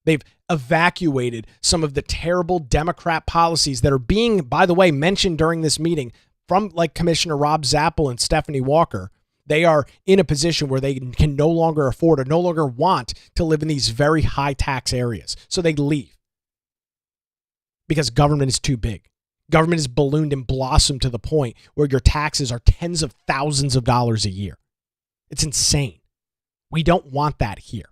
They've evacuated some of the terrible Democrat policies that are being, by the way, mentioned during this meeting from like Commissioner Rob Zappel and Stephanie Walker. They are in a position where they can no longer afford or no longer want to live in these very high tax areas. So they leave because government is too big. Government is ballooned and blossomed to the point where your taxes are tens of thousands of dollars a year. It's insane. We don't want that here.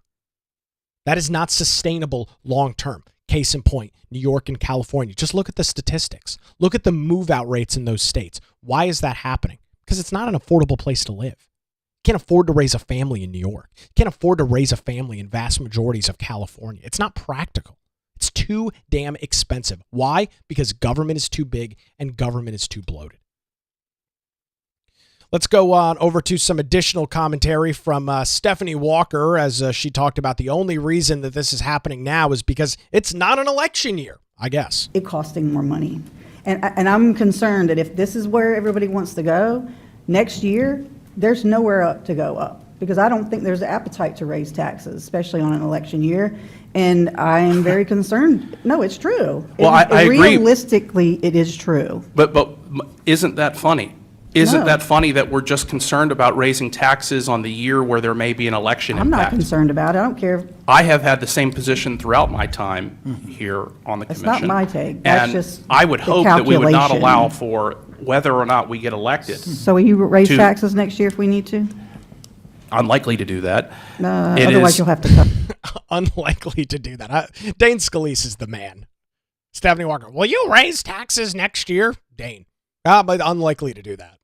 That is not sustainable long term. Case in point, New York and California. Just look at the statistics. Look at the move out rates in those states. Why is that happening? Because it's not an affordable place to live. You can't afford to raise a family in New York. You can't afford to raise a family in vast majorities of California. It's not practical. It's too damn expensive. Why? Because government is too big and government is too bloated. Let's go on over to some additional commentary from Stephanie Walker as she talked about the only reason that this is happening now is because it's not an election year, I guess. It costing more money. And I'm concerned that if this is where everybody wants to go, next year, there's nowhere up to go up. Because I don't think there's an appetite to raise taxes, especially on an election year. And I am very concerned. No, it's true. Well, I agree. Realistically, it is true. But isn't that funny? Isn't No. that funny that we're just concerned about raising taxes on the year where there may be an election I'm not impact? concerned about it. I don't care. I have had the same position throughout my time here on the That's commission. not my take. That's And just I would the hope that we would not calculation. allow for whether or not we get elected. So will you raise To- taxes next year if we need to? Unlikely to do that. It Otherwise, is- you'll have to cut. Unlikely to do that. Dane Scalise is the man. Stephanie Walker, will you raise taxes next year? Dane. But unlikely to do that.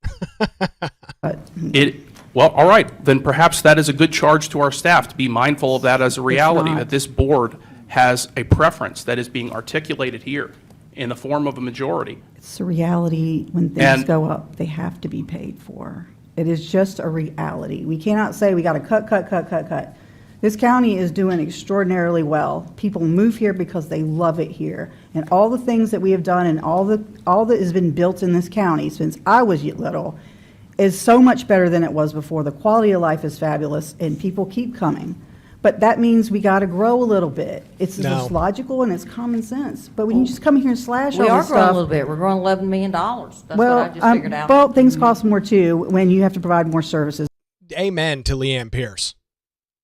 Well, all right, then perhaps that is a good charge to our staff, to be mindful of that as a reality, not. that this board has a preference that is being articulated here in the form of a majority. It's a reality when things And- go up, they have to be paid for. It is just a reality. We cannot say we got to cut. This county is doing extraordinarily well. People move here because they love it here. And all the things that we have done and all that has been built in this county since I was little is so much better than it was before. The quality of life is fabulous and people keep coming. But that means we got to grow a little bit. It's No. just logical and it's common sense. But when you just come here and slash all We this are stuff. growing a little bit. We're growing $11 million. That's what I just figured out. Well, things cost more too when you have to provide more services. Amen to Leanne Pierce.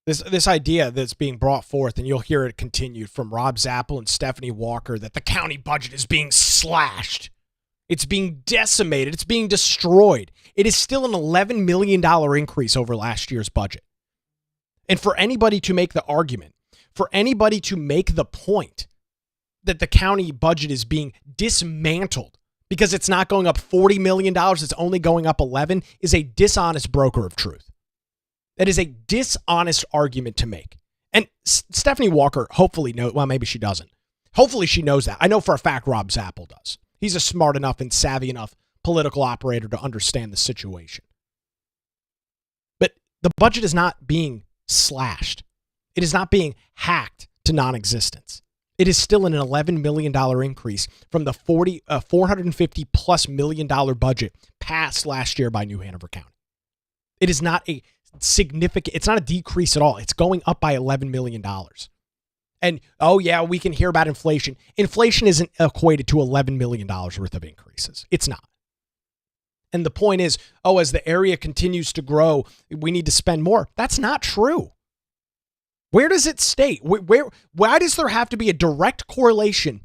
This idea that's being brought forth, and you'll hear it continued from Rob Zappel and Stephanie Walker, that the county budget is being slashed. It's being decimated. It's being destroyed. It is still an $11 million increase over last year's budget. And for anybody to make the argument, for anybody to make the point that the county budget is being dismantled because it's not going up $40 million, it's only going up 11, is a dishonest broker of truth. That is a dishonest argument to make. And Stephanie Walker hopefully knows, well, maybe she doesn't. Hopefully she knows that. I know for a fact Rob Zappel does. He's a smart enough and savvy enough political operator to understand the situation. But the budget is not being slashed. It is not being hacked to non-existence. It is still an $11 million increase from the $450 plus million budget passed last year by New Hanover County. It is not a significant, it's not a decrease at all. It's going up by $11 million. And, oh yeah, we can hear about inflation. Inflation isn't equated to $11 million worth of increases. It's not. And the point is, oh, as the area continues to grow, we need to spend more. That's not true. Where does it state? Why does there have to be a direct correlation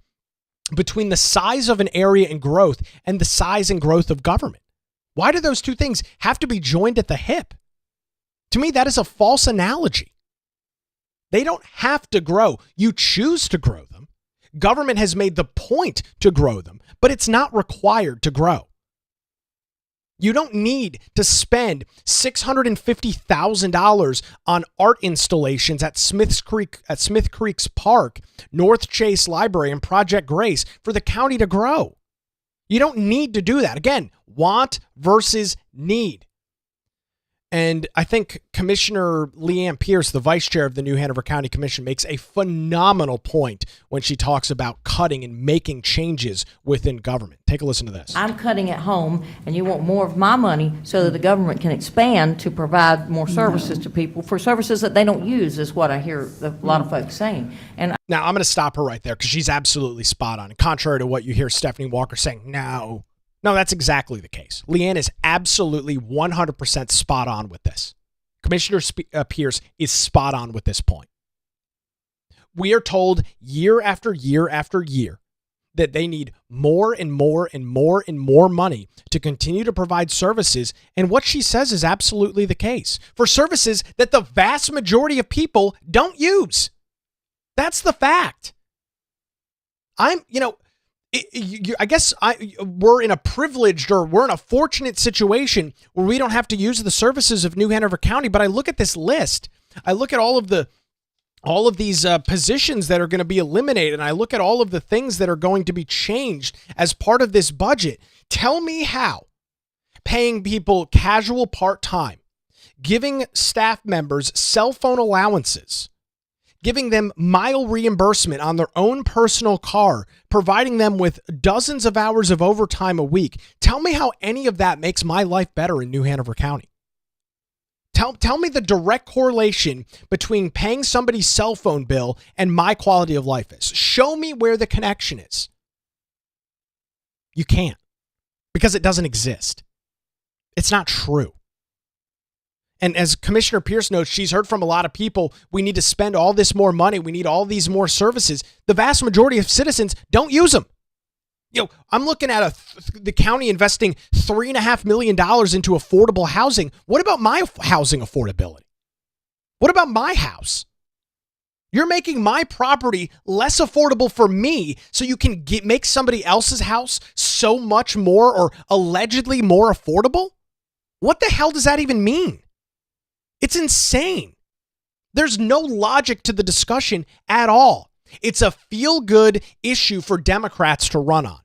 between the size of an area and growth and the size and growth of government? Why do those two things have to be joined at the hip? To me, that is a false analogy. They don't have to grow. You choose to grow them. Government has made the point to grow them, but it's not required to grow. You don't need to spend $650,000 on art installations at Smith Creek's Park, North Chase Library, and Project Grace for the county to grow. You don't need to do that. Again, want versus need. And I think Commissioner Leanne Pierce, the vice chair of the New Hanover County Commission, makes a phenomenal point when she talks about cutting and making changes within government. Take a listen to this. I'm cutting at home, and you want more of my money so that the government can expand to provide more services to people for services that they don't use, is what I hear a lot of folks saying. And Now, I'm going to stop her right there because she's absolutely spot on. And contrary to what you hear Stephanie Walker saying, no, that's exactly the case. Leanne is absolutely 100% spot on with this. Commissioner Pierce is spot on with this point. We are told year after year after year that they need more and more and more and more money to continue to provide services. And what she says is absolutely the case for services that the vast majority of people don't use. That's the fact. I guess we're in a privileged, or we're in a fortunate situation where we don't have to use the services of New Hanover County. But I look at this list. I look at all of these positions that are going to be eliminated, and I look at all of the things that are going to be changed as part of this budget. Tell me how paying people casual part-time, giving staff members cell phone allowances, giving them mile reimbursement on their own personal car, providing them with dozens of hours of overtime a week. Tell me how any of that makes my life better in New Hanover County. Tell me the direct correlation between paying somebody's cell phone bill and my quality of life is. Show me where the connection is. You can't, because it doesn't exist. It's not true. And as Commissioner Pierce notes, she's heard from a lot of people, we need to spend all this more money. We need all these more services. The vast majority of citizens don't use them. I'm looking at the county investing $3.5 million into affordable housing. What about my housing affordability? What about my house? You're making my property less affordable for me so you can make somebody else's house so much more, or allegedly more affordable? What the hell does that even mean? It's insane. There's no logic to the discussion at all. It's a feel-good issue for Democrats to run on.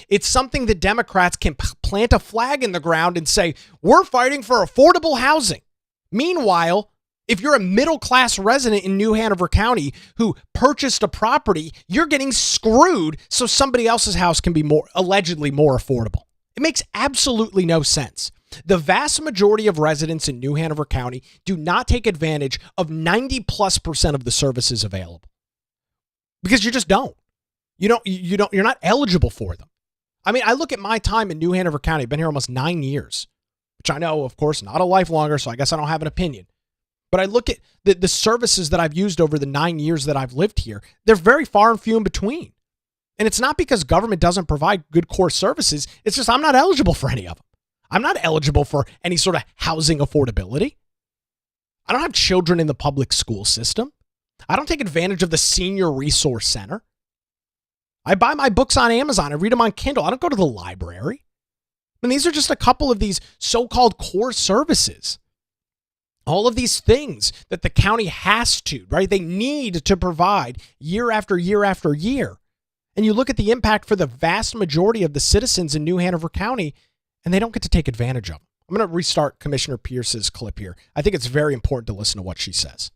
It's something that Democrats can plant a flag in the ground and say, we're fighting for affordable housing. Meanwhile, if you're a middle-class resident in New Hanover County who purchased a property, you're getting screwed so somebody else's house can be allegedly more affordable. It makes absolutely no sense. The vast majority of residents in New Hanover County do not take advantage of 90+% of the services available, because you just don't. You're not eligible for them. I mean, I look at my time in New Hanover County. I've been here almost 9 years, which I know, of course, not a life longer, so I guess I don't have an opinion. But I look at the services that I've used over the 9 years that I've lived here. They're very far and few in between. And it's not because government doesn't provide good core services. It's just I'm not eligible for any of them. I'm not eligible for any sort of housing affordability. I don't have children in the public school system. I don't take advantage of the Senior Resource Center. I buy my books on Amazon. I read them on Kindle. I don't go to the library. And these are just a couple of these so-called core services. All of these things that the county has to, right? They need to provide year after year after year. And you look at the impact for the vast majority of the citizens in New Hanover County, and they don't get to take advantage of them. I'm going to restart Commissioner Pierce's clip here. I think it's very important to listen to what she says.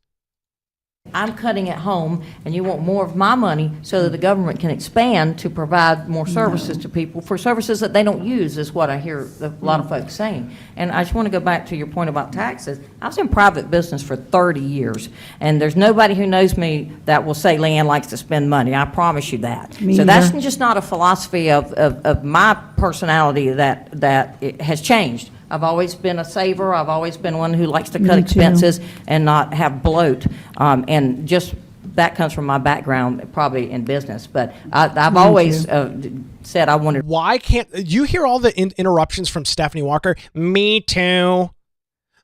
I'm cutting at home, and you want more of my money so that the government can expand to provide more services to people for services that they don't use, is what I hear a lot of folks saying. And I just want to go back to your point about taxes. I was in private business for 30 years, and there's nobody who knows me that will say Leanne likes to spend money. I promise you that. Me So that's either. just not a philosophy of my personality that it has changed. I've always been a saver. I've always been one who likes to cut Me too. expenses and not have bloat. And just that comes from my background, probably in business. But I've always said I wanted. Why can't you hear all the interruptions from Stephanie Walker? Me too.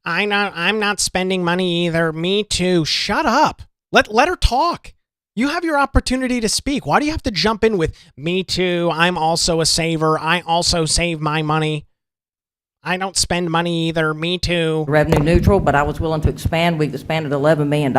I'm not spending money either. Me too. Shut up. Let her talk. You have your opportunity to speak. Why do you have to jump in with me too? I'm also a saver. I also save my money. I don't spend money either. Me too. Revenue neutral, but I was willing to expand. We've expanded $11 million.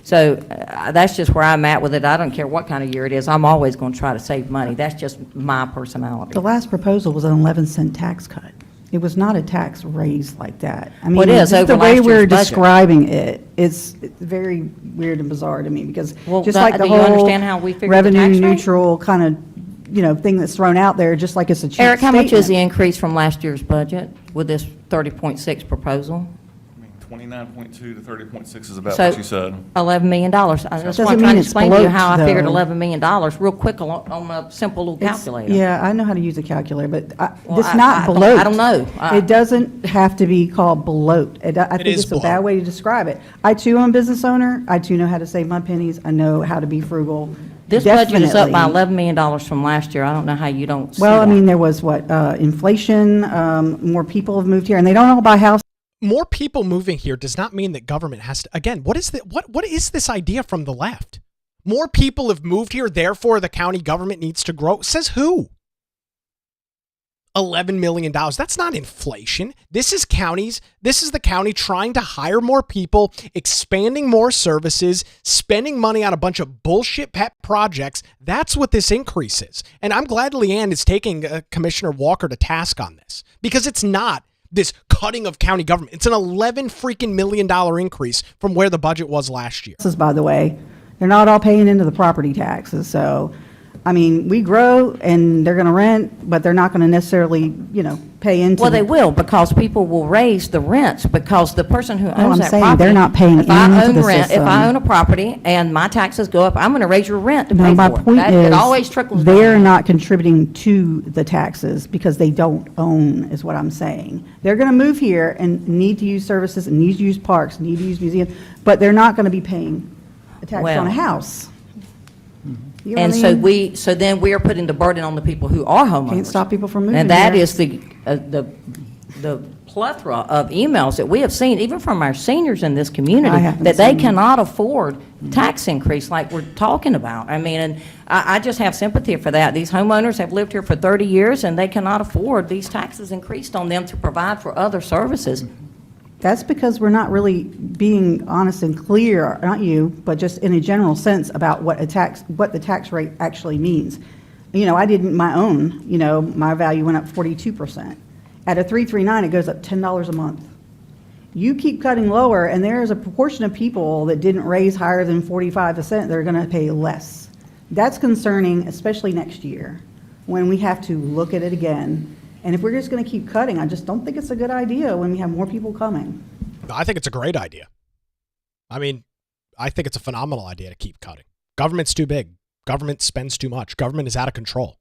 So that's just where I'm at with it. I don't care what kind of year it is. I'm always going to try to save money. That's just my personality. The last proposal was an 11-cent tax cut. It was not a tax raise like that. I Well, it mean, is just over the way last we're year's budget. describing it, it's very weird and bizarre to me, because Well, just that- like the do you whole understand how we figure the revenue tax rate? neutral kind of, thing that's thrown out there, just like it's a cheap Eric, how much is the statement. increase from last year's budget with this 30.6 proposal? I mean, 29.2 to 30.6 is about So- what you said. $11 million. That's why Doesn't I'm mean trying to it's explain to you bloat, how I figured though. $11 million real quick on a simple little It's- calculator. Yeah, I know how to use a calculator, but Well, it's I not don't- bloat. I don't know. It doesn't have to be called bloat. I think is it's a bad bloat. way to describe it. I too am a business owner. I too know how to save my pennies. I know how to be frugal. This budget is up by Definitely. $11 million from last year. I don't know how you don't see Well, I that. mean, there was inflation, more people have moved here, and they don't all buy houses. More people moving here does not mean that government has to. Again, what is this idea from the left? More people have moved here, therefore the county government needs to grow. Says who? $11 million. That's not inflation. This is the county trying to hire more people, expanding more services, spending money on a bunch of bullshit pet projects. That's what this increase is. And I'm glad Leanne is taking Commissioner Walker to task on this, because it's not this cutting of county government. It's an $11 million increase from where the budget was last year. By the way, they're not all paying into the property taxes, so, I mean, we grow and they're gonna rent, but they're not gonna necessarily, pay into. Well, they will, because people will raise the rents, because the person who owns I'm that saying property. they're not paying if I into own the rent, If I system. own a property and my taxes go up, I'm going to raise your rent to No, pay my for it. point It is, always trickles they're down. not contributing to the taxes because they don't own, is what I'm saying. They're going to move here and need to use services, and need to use parks, need to use museums, but they're not going to be paying a tax Well. on a house. You know what And I mean? so then we are putting the burden on the people who are homeowners. Can't stop people from moving And that here. is the plethora of emails that we have seen, even from our seniors in this I community, haven't that they seen them. cannot afford tax increase like we're talking about. I mean, and I just have sympathy for that. These homeowners have lived here for 30 years, and they cannot afford these taxes increased on them to provide for other services. That's because we're not really being honest and clear, not you, but just in a general sense about what the tax rate actually means. I didn't my own, my value went up 42%. At a 339, it goes up $10 a month. You keep cutting lower, and there is a proportion of people that didn't raise higher than 45% that are going to pay less. That's concerning, especially next year, when we have to look at it again. And if we're just going to keep cutting, I just don't think it's a good idea when we have more people coming. I think it's a great idea. I mean, I think it's a phenomenal idea to keep cutting. Government's too big. Government spends too much. Government is out of control.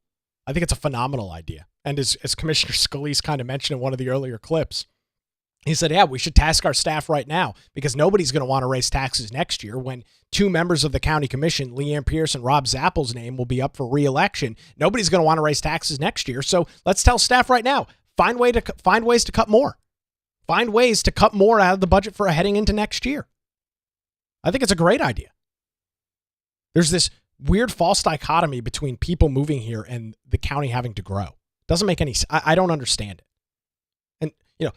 I think it's a phenomenal idea. And as Commissioner Scalise kind of mentioned in one of the earlier clips, he said, yeah, we should task our staff right now, because nobody's going to want to raise taxes next year when two members of the county commission, Leanne Pierce and Rob Zappel's name, will be up for re-election. Nobody's going to want to raise taxes next year. So let's tell staff right now, find ways to cut more. Find ways to cut more out of the budget for heading into next year. I think it's a great idea. There's this weird false dichotomy between people moving here and the county having to grow. Doesn't make any sense. I don't understand it. And,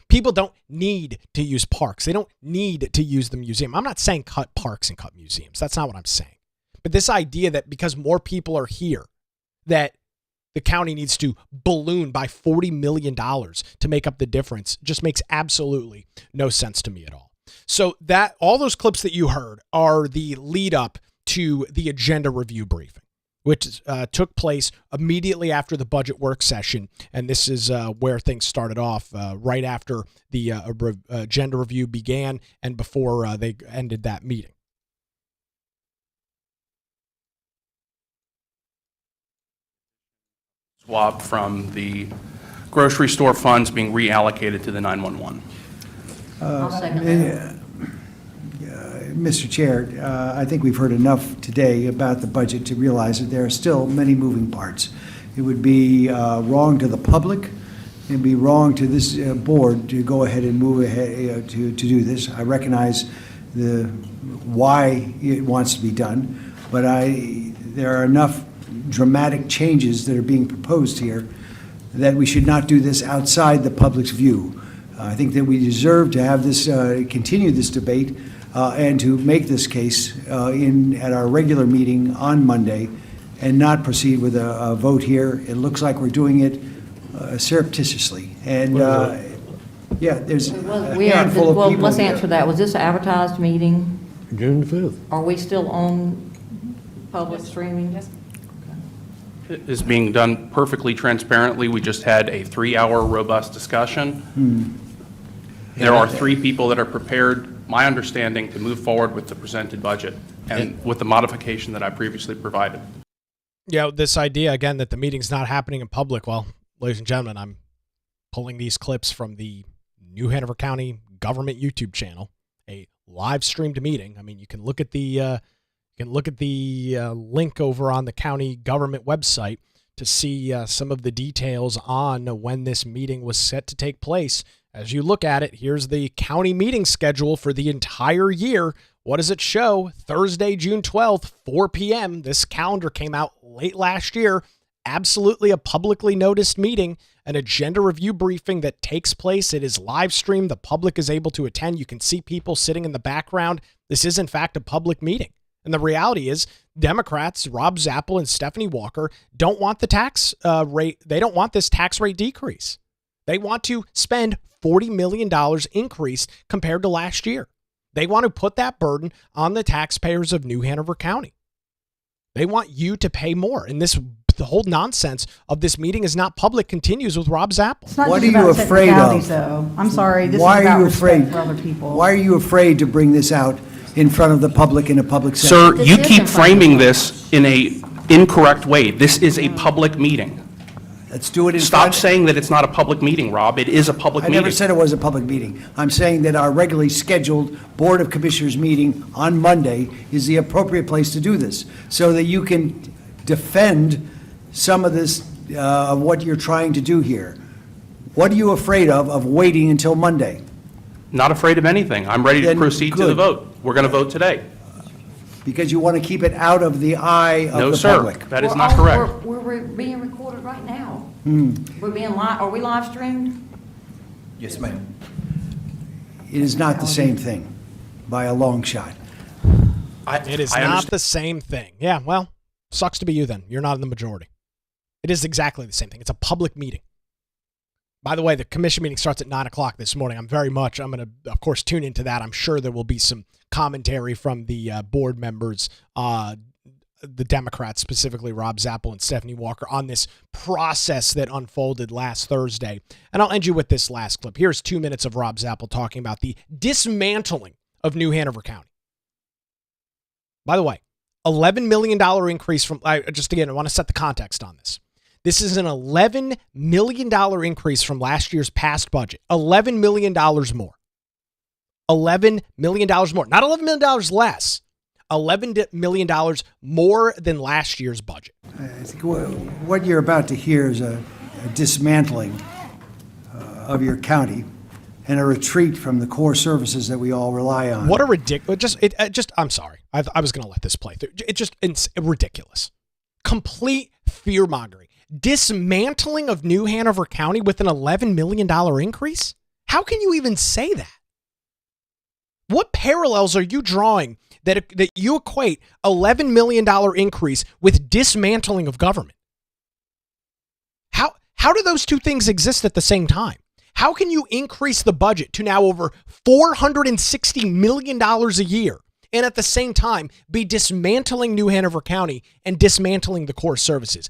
people don't need to use parks. They don't need to use the museum. I'm not saying cut parks and cut museums. That's not what I'm saying. But this idea that because more people are here, that the county needs to balloon by $40 million to make up the difference just makes absolutely no sense to me at all. So all those clips that you heard are the lead up to the agenda review briefing, which took place immediately after the budget work session. And this is where things started off right after the agenda review began and before they ended that meeting. Swap from the grocery store funds being reallocated to the 911. I'll second that. Mr. Chair, I think we've heard enough today about the budget to realize that there are still many moving parts. It would be wrong to the public, it'd be wrong to this board to go ahead and move ahead to do this. I recognize why it wants to be done, but there are enough dramatic changes that are being proposed here that we should not do this outside the public's view. I think that we deserve to have this, continue this debate and to make this case at our regular meeting on Monday and not proceed with a vote here. It looks like we're doing it surreptitiously, And, yeah, there's a We are, handful of well, people let's here. answer that. Was this an advertised meeting? June the 5th. Are we still on public streaming? It is being done perfectly transparently. We just had a 3-hour robust discussion. There are 3 people that are prepared, my understanding, to move forward with the presented budget and with the modification that I previously provided. Yeah, this idea again that the meeting's not happening in public. Well, ladies and gentlemen, I'm pulling these clips from the New Hanover County government YouTube channel, a live streamed meeting. I mean, you can look at the link over on the county government website to see some of the details on when this meeting was set to take place. As you look at it, here's the county meeting schedule for the entire year. What does it show? Thursday, June 12th, 4 p.m. This calendar came out late last year. Absolutely a publicly noticed meeting, an agenda review briefing that takes place. It is live streamed. The public is able to attend. You can see people sitting in the background. This is, in fact, a public meeting. And the reality is Democrats, Rob Zappel and Stephanie Walker, don't want the tax rate. They don't want this tax rate decrease. They want to spend $40 million increase compared to last year. They want to put that burden on the taxpayers of New Hanover County. They want you to pay more. And the whole nonsense of this meeting is not public continues with Rob Zappel. It's not What just are you about afraid technicalities, of? though. I'm sorry, this is Why are about you respect afraid? for other people. Why are you afraid to bring this out in front of the public in a public setting? Sir, This you is keep in front of framing the this in a incorrect way. This is a public meeting. Let's do it in Stop front. saying that it's not a public meeting, Rob. It is a public I meeting. never said it was a public meeting. I'm saying that our regularly scheduled Board of Commissioners meeting on Monday is the appropriate place to do this, so that you can defend some of this, of what you're trying to do here. What are you afraid of waiting until Monday? Not afraid of anything. I'm ready to Then proceed to the good. vote. We're going to vote today. Because you want to keep it out of the eye No, of the sir. public. That is not correct. We're being recorded right now. We're being live, are we live streamed? Yes, ma'am. It is not the same thing, by a long shot. It is I not understand. the same thing. Yeah, well, sucks to be you then. You're not in the majority. It is exactly the same thing. It's a public meeting. By the way, the commission meeting starts at 9 o'clock this morning. I'm going to, of course, tune into that. I'm sure there will be some commentary from the board members, the Democrats, specifically Rob Zappel and Stephanie Walker, on this process that unfolded last Thursday. And I'll end you with this last clip. Here's 2 minutes of Rob Zappel talking about the dismantling of New Hanover County. By the way, $11 million increase from, just again, I want to set the context on this. This is an $11 million increase from last year's past budget. $11 million more. $11 million more. Not $11 million less. $11 million more than last year's budget. I think what you're about to hear is a dismantling of your county and a retreat from the core services that we all rely on. What a ridiculous, I'm sorry. I was going to let this play through. It's ridiculous. Complete fear-mongering. Dismantling of New Hanover County with an $11 million increase? How can you even say that? What parallels are you drawing that you equate $11 million increase with dismantling of government? How do those two things exist at the same time? How can you increase the budget to now over $460 million a year and at the same time be dismantling New Hanover County and dismantling the core services?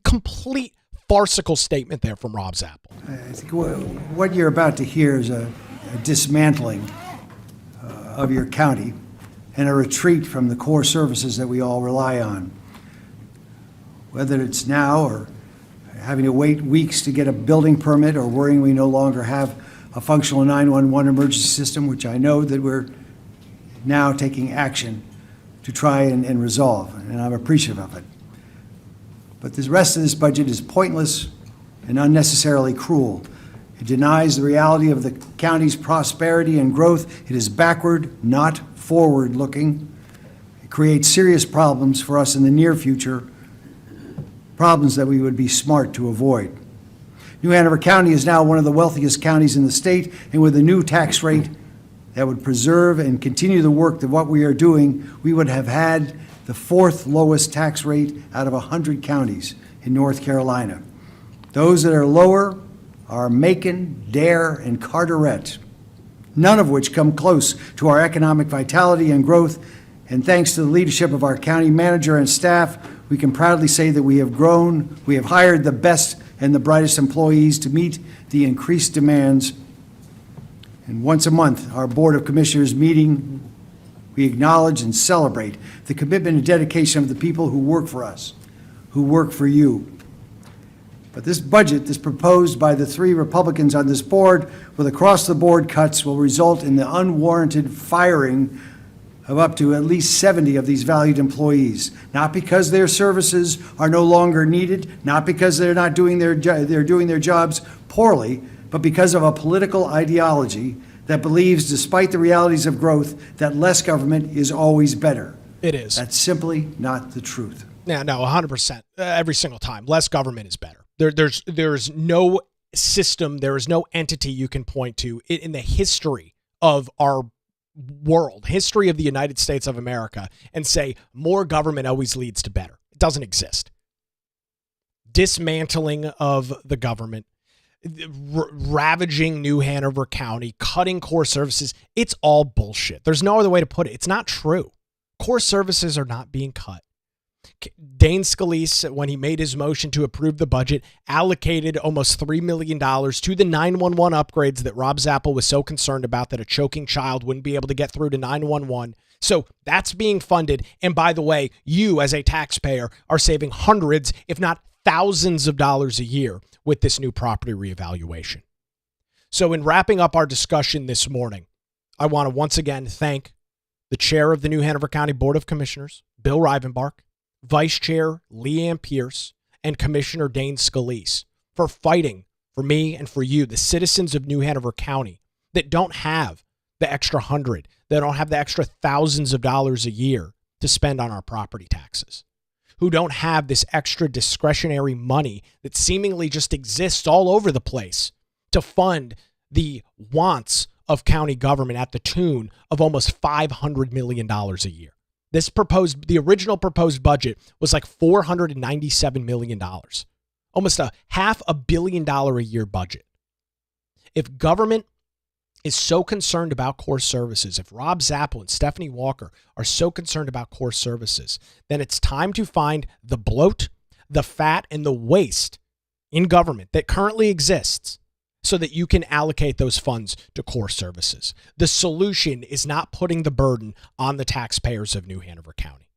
Complete farcical statement there from Rob Zappel. I think what you're about to hear is a dismantling of your county and a retreat from the core services that we all rely on. Whether it's now or having to wait weeks to get a building permit or worrying we no longer have a functional 911 emergency system, which I know that we're now taking action to try and resolve, and I'm appreciative of it. But the rest of this budget is pointless and unnecessarily cruel. It denies the reality of the county's prosperity and growth. It is backward, not forward-looking. It creates serious problems for us in the near future, problems that we would be smart to avoid. New Hanover County is now one of the wealthiest counties in the state, and with a new tax rate that would preserve and continue the work of what we are doing, we would have had the fourth lowest tax rate out of 100 counties in North Carolina. Those that are lower are Macon, Dare, and Carteret, none of which come close to our economic vitality and growth. And thanks to the leadership of our county manager and staff, we can proudly say that we have grown, we have hired the best and the brightest employees to meet the increased demands. And once a month, our Board of Commissioners meeting, we acknowledge and celebrate the commitment and dedication of the people who work for us, who work for you. But this budget, this proposed by the 3 Republicans on this board, with across-the-board cuts, will result in the unwarranted firing of up to at least 70 of these valued employees, not because their services are no longer needed, not because they're not doing their jobs poorly, but because of a political ideology that believes, despite the realities of growth, that less government is always better. It is. That's simply not the truth. Yeah, no, 100%. Every single time, less government is better. There's no system, there is no entity you can point to in the history of our world, history of the United States of America, and say more government always leads to better. It doesn't exist. Dismantling of the government, ravaging New Hanover County, cutting core services, it's all bullshit. There's no other way to put it. It's not true. Core services are not being cut. Dane Scalise, when he made his motion to approve the budget, allocated almost $3 million to the 911 upgrades that Rob Zappel was so concerned about, that a choking child wouldn't be able to get through to 911. So that's being funded. And by the way, you as a taxpayer are saving hundreds, if not thousands of dollars a year with this new property reevaluation. So in wrapping up our discussion this morning, I want to once again thank the chair of the New Hanover County Board of Commissioners, Bill Rivenbark, Vice Chair Leanne Pierce, and Commissioner Dane Scalise for fighting for me and for you, the citizens of New Hanover County that don't have the extra $100, that don't have the extra thousands of dollars a year to spend on our property taxes, who don't have this extra discretionary money that seemingly just exists all over the place to fund the wants of county government at the tune of almost $500 million a year. The original proposed budget was like $497 million, almost a $500 million a year budget. If government is so concerned about core services, if Rob Zappel and Stephanie Walker are so concerned about core services, then it's time to find the bloat, the fat, and the waste in government that currently exists so that you can allocate those funds to core services. The solution is not putting the burden on the taxpayers of New Hanover County.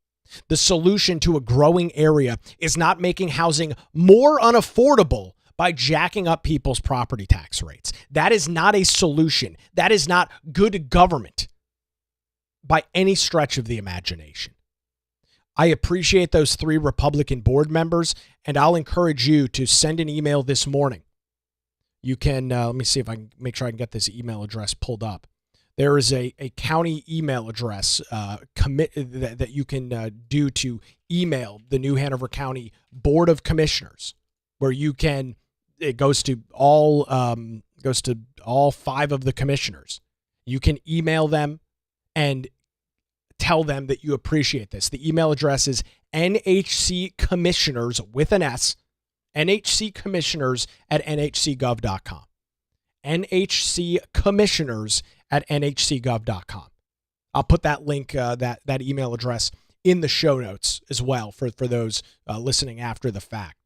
The solution to a growing area is not making housing more unaffordable by jacking up people's property tax rates. That is not a solution. That is not good government by any stretch of the imagination. I appreciate those 3 Republican board members, and I'll encourage you to send an email this morning. You can, let me see if I can make sure I can get this email address pulled up. There is a county email address that you can do to email the New Hanover County Board of Commissioners, where you can, it goes to all 5 of the commissioners. You can email them and tell them that you appreciate this. The email address is nhccommissioners with an S, nhccommissioners@nhcgov.com. nhccommissioners@nhcgov.com. I'll put that link, that email address in the show notes as well for those listening after the fact.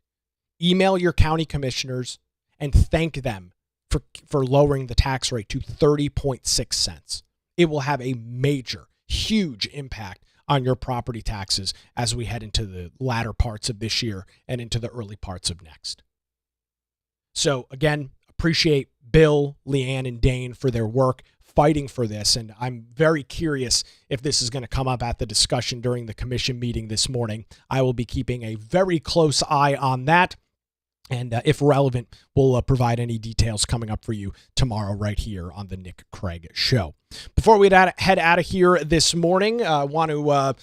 Email your county commissioners and thank them for lowering the tax rate to 30.6 cents. It will have a major, huge impact on your property taxes as we head into the latter parts of this year and into the early parts of next. So again, appreciate Bill, Leanne, and Dane for their work fighting for this. And I'm very curious if this is going to come up at the discussion during the commission meeting this morning. I will be keeping a very close eye on that. And if relevant, we'll provide any details coming up for you tomorrow right here on the Nick Craig Show. Before we head out of here this morning, I want to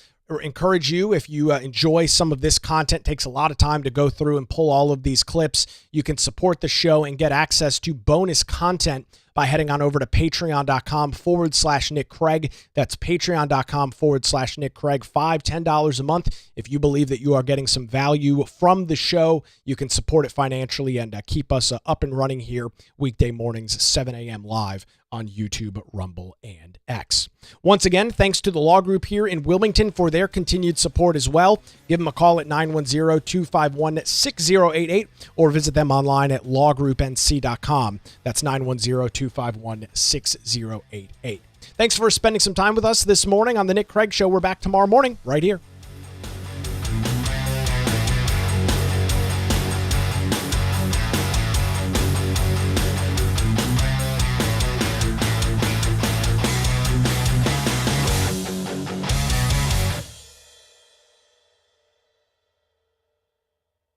encourage you, if you enjoy some of this content, takes a lot of time to go through and pull all of these clips. You can support the show and get access to bonus content by heading on over to patreon.com/Nick Craig. That's patreon.com/Nick Craig. $5, $10 a month. If you believe that you are getting some value from the show, you can support it financially and keep us up and running here weekday mornings, 7 a.m. live on YouTube, Rumble, and X. Once again, thanks to the law group here in Wilmington for their continued support as well. Give them a call at 910-251-6088 or visit them online at lawgroupnc.com. That's 910-251-6088. Thanks for spending some time with us this morning on The Nick Craig Show. We're back tomorrow morning right here.